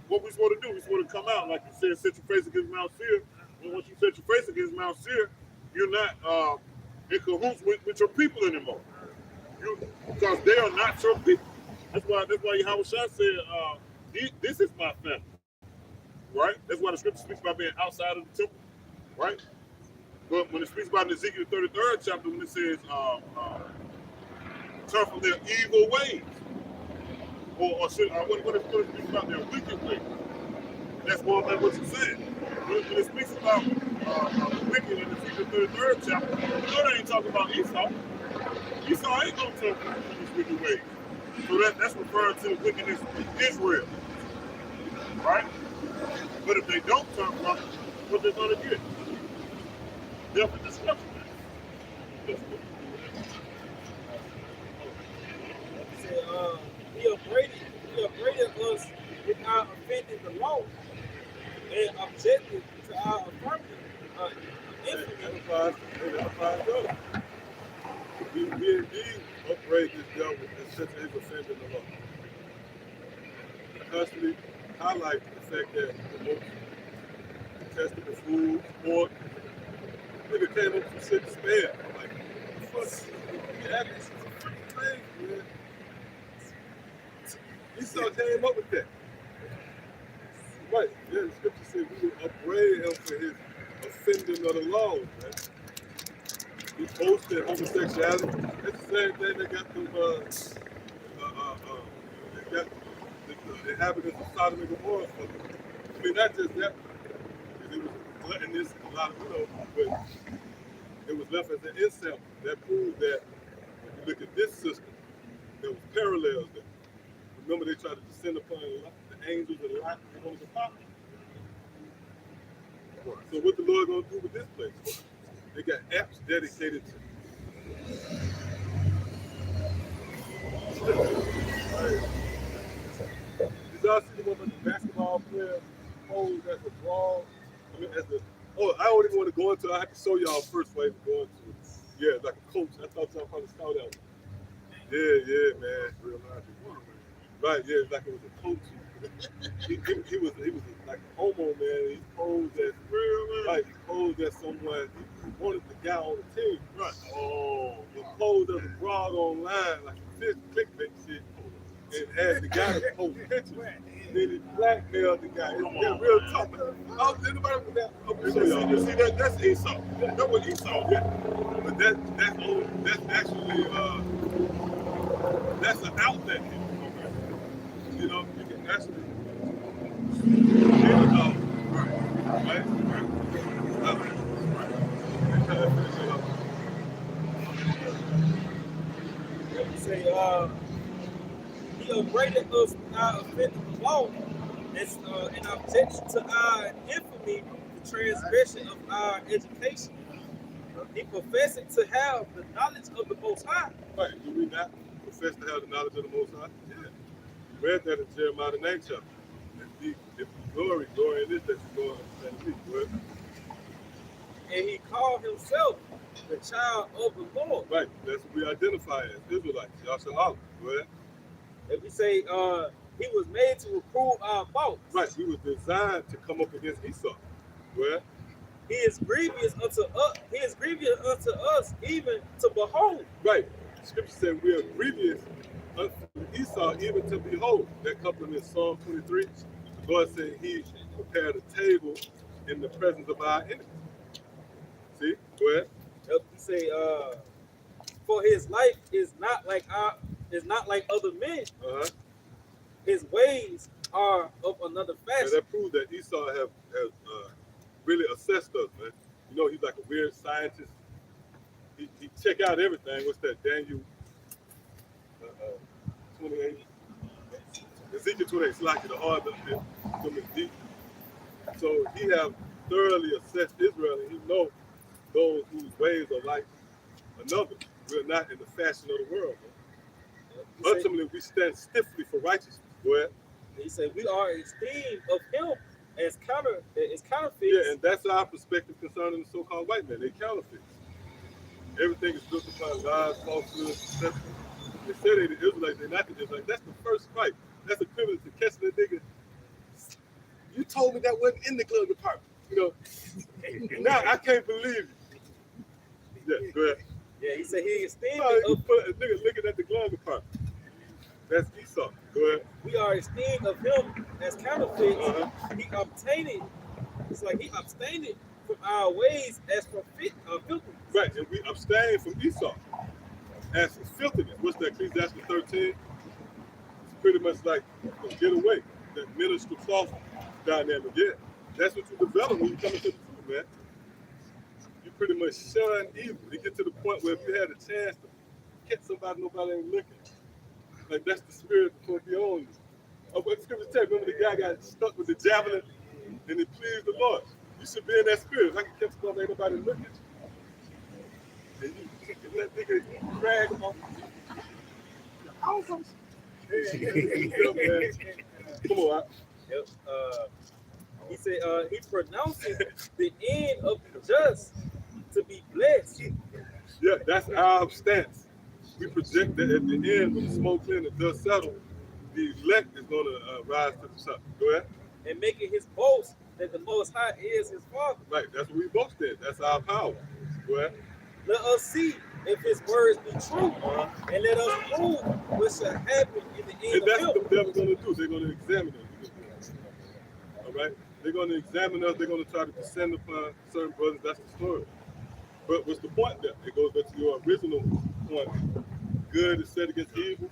what we supposed to do. We supposed to come out, like you said, set your face against Mount Seir. And once you set your face against Mount Seir, you're not in cahoots with your people anymore. Because they are not your people. That's why Yahawashi said, this is my family. Right? That's why the scripture speaks about being outside of the temple. Right? But when it speaks about in Ezekiel 33rd chapter, when it says, turn from their evil ways, or what it speaks about their wicked ways. That's more than what you said. When it speaks about the wicked in Ezekiel 33rd chapter, it ain't talking about Esau. Esau ain't gonna turn from his wicked ways. So that's referring to the wickedness of Israel. Right? But if they don't turn from it, what they're gonna get? Death and destruction. He upbraided us with our offending the law and objected to our affirmative infamy. We indeed upbraid this devil and such as offending the law. Constantly highlight the fact that promotes detestable food, sport. Nigga came up from shit to spare. Like, fuck, yeah, this is a freaking thing, man. Esau came up with that. Right, yeah, the scripture said we would upbraid him for his offending of the law, man. He posted homosexuality. That's the same thing that got them, they got the inhabitants of Sodom and Gomorrah for them. I mean, not just that, it was gluttonous, a lot of, but it was left as an example. That proved that if you look at this system, there was parallels there. Remember, they tried to descend upon the angels and Lot and on the top. So what the Lord gonna do with this place? They got apps dedicated to. Did y'all see the one with the basketball player posed as a brawl? I mean, as the I don't even want to go into it. I have to show y'all first before I even go into it. Yeah, like a coach. I thought y'all probably saw that one. Yeah, man. Real life. Right, yeah, like it was a coach. he was like a homo, man. He posed as he posed as someone he wanted the guy on the team. Right. Oh, he posed as a broad online, like a fish clickbait shit, and had the guy post pictures. Then he blackmailed the guy. It's real tough. Anybody with that? Okay, see that's Esau. That's what Esau did. But that's actually that's an outlet here. You know, you can actually get it out. Right. Say, he upbraided us with our offending the law and in objection to our infamy, the transgression of our education. He professing to have the knowledge of the Most High. Right, do we not profess to have the knowledge of the Most High? Yeah. We read that in Jeremiah the 9th chapter. If you glory in this, that you go understand me, right? And he called himself the child of the Lord. Right, that's what we identify as Israelites, Yahawashi, right? And we say he was made to reprove our faults. Right, he was designed to come up against Esau, right? He is grievous unto us. He is grievous unto us, even to behold. Right. Scripture said we are grievous unto Esau, even to behold. That comes in Psalm 23. The Lord said He prepared a table in the presence of our enemies. See? Go ahead. Yep, he say, for his life is not like other men. Uh-huh. His ways are of another And fashion. that proves that Esau has really assessed us, man. You know, he's like a weird scientist. He check out everything. What's that? Daniel 28. Ezekiel 28. It's like the heart of them is deep. So he have thoroughly assessed Israel, and he knows those whose ways are like another. We're not in the fashion of the world, man. Ultimately, we stand stiffly for righteousness. Go ahead. He said, we are esteemed of him as counterfeits. Yeah, and that's our perspective concerning the so-called white man. They counterfeits. Everything is built upon lies, falsehood, deception. They say they the Israelites, they're not the Israelites. That's the first fight. That's equivalent to catching a nigga. You told me that wasn't in the glove department. You know, now I can't believe it. Yeah, go ahead. Yeah, he said he esteemed No, you of, put a nigga looking at the glove department. That's Esau. Go ahead. we are esteemed of him as counterfeits. Uh-huh. He obtained, it's like he abstained from our ways as from filthiness. Right, and we abstain from Esau as filthiness. What's that? Ecclesiastes 13. It's pretty much like get away. That minister cloth dynamic. Yeah, that's what you develop when you come into the truth, man. You pretty much shun evil. You get to the point where if you had a chance to catch somebody, nobody ain't looking. Like that's the spirit that's going to be on you. Oh, but scripture tell you, remember the guy got stuck with the javelin and it pleased the Lord. You should be in that spirit. If I can catch somebody, ain't nobody looking at you. And you let nigga drag him off. Awesome. Come on, Yep. He said he pronounces the end of the just to be blessed. yeah, that's our stance. We project that at the end, when the smoke clears and the dust settles, the elect is going to rise to the top. Go ahead. And making his boast that the Most High is his Father. Right, that's what we boast in. That's our power. Go ahead. Let us see if his words be true, and let us prove what shall happen in the end And that's of what him. the devil's going to do. They're going to examine us. All right? They're going to examine us. They're going to try to descend upon certain brothers. That's the story. But what's the point there? It goes back to your original point. Good is set against evil.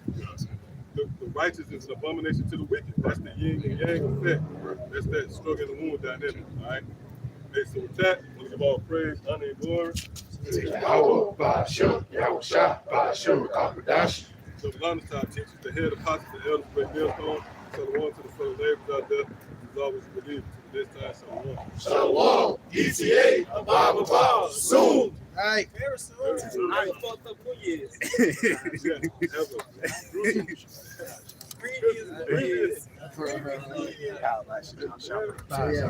The righteous is an abomination to the wicked. That's the yin and yang effect. That's that struggle in the wound dynamic. All right? Hey, so with that, we'll give all praise, honor, and glory. Yahawah, bahasham, Rawchaa Qadash. So the honor to our teachers, the head apostles, the elders, great millstone. So the one to the fellow laborers out there, who's always believed to this time. So Shalom, ETA, Abba, soon. Right. Very soon. I fucked up New Year's. yeah, ever. Previous. Yeah.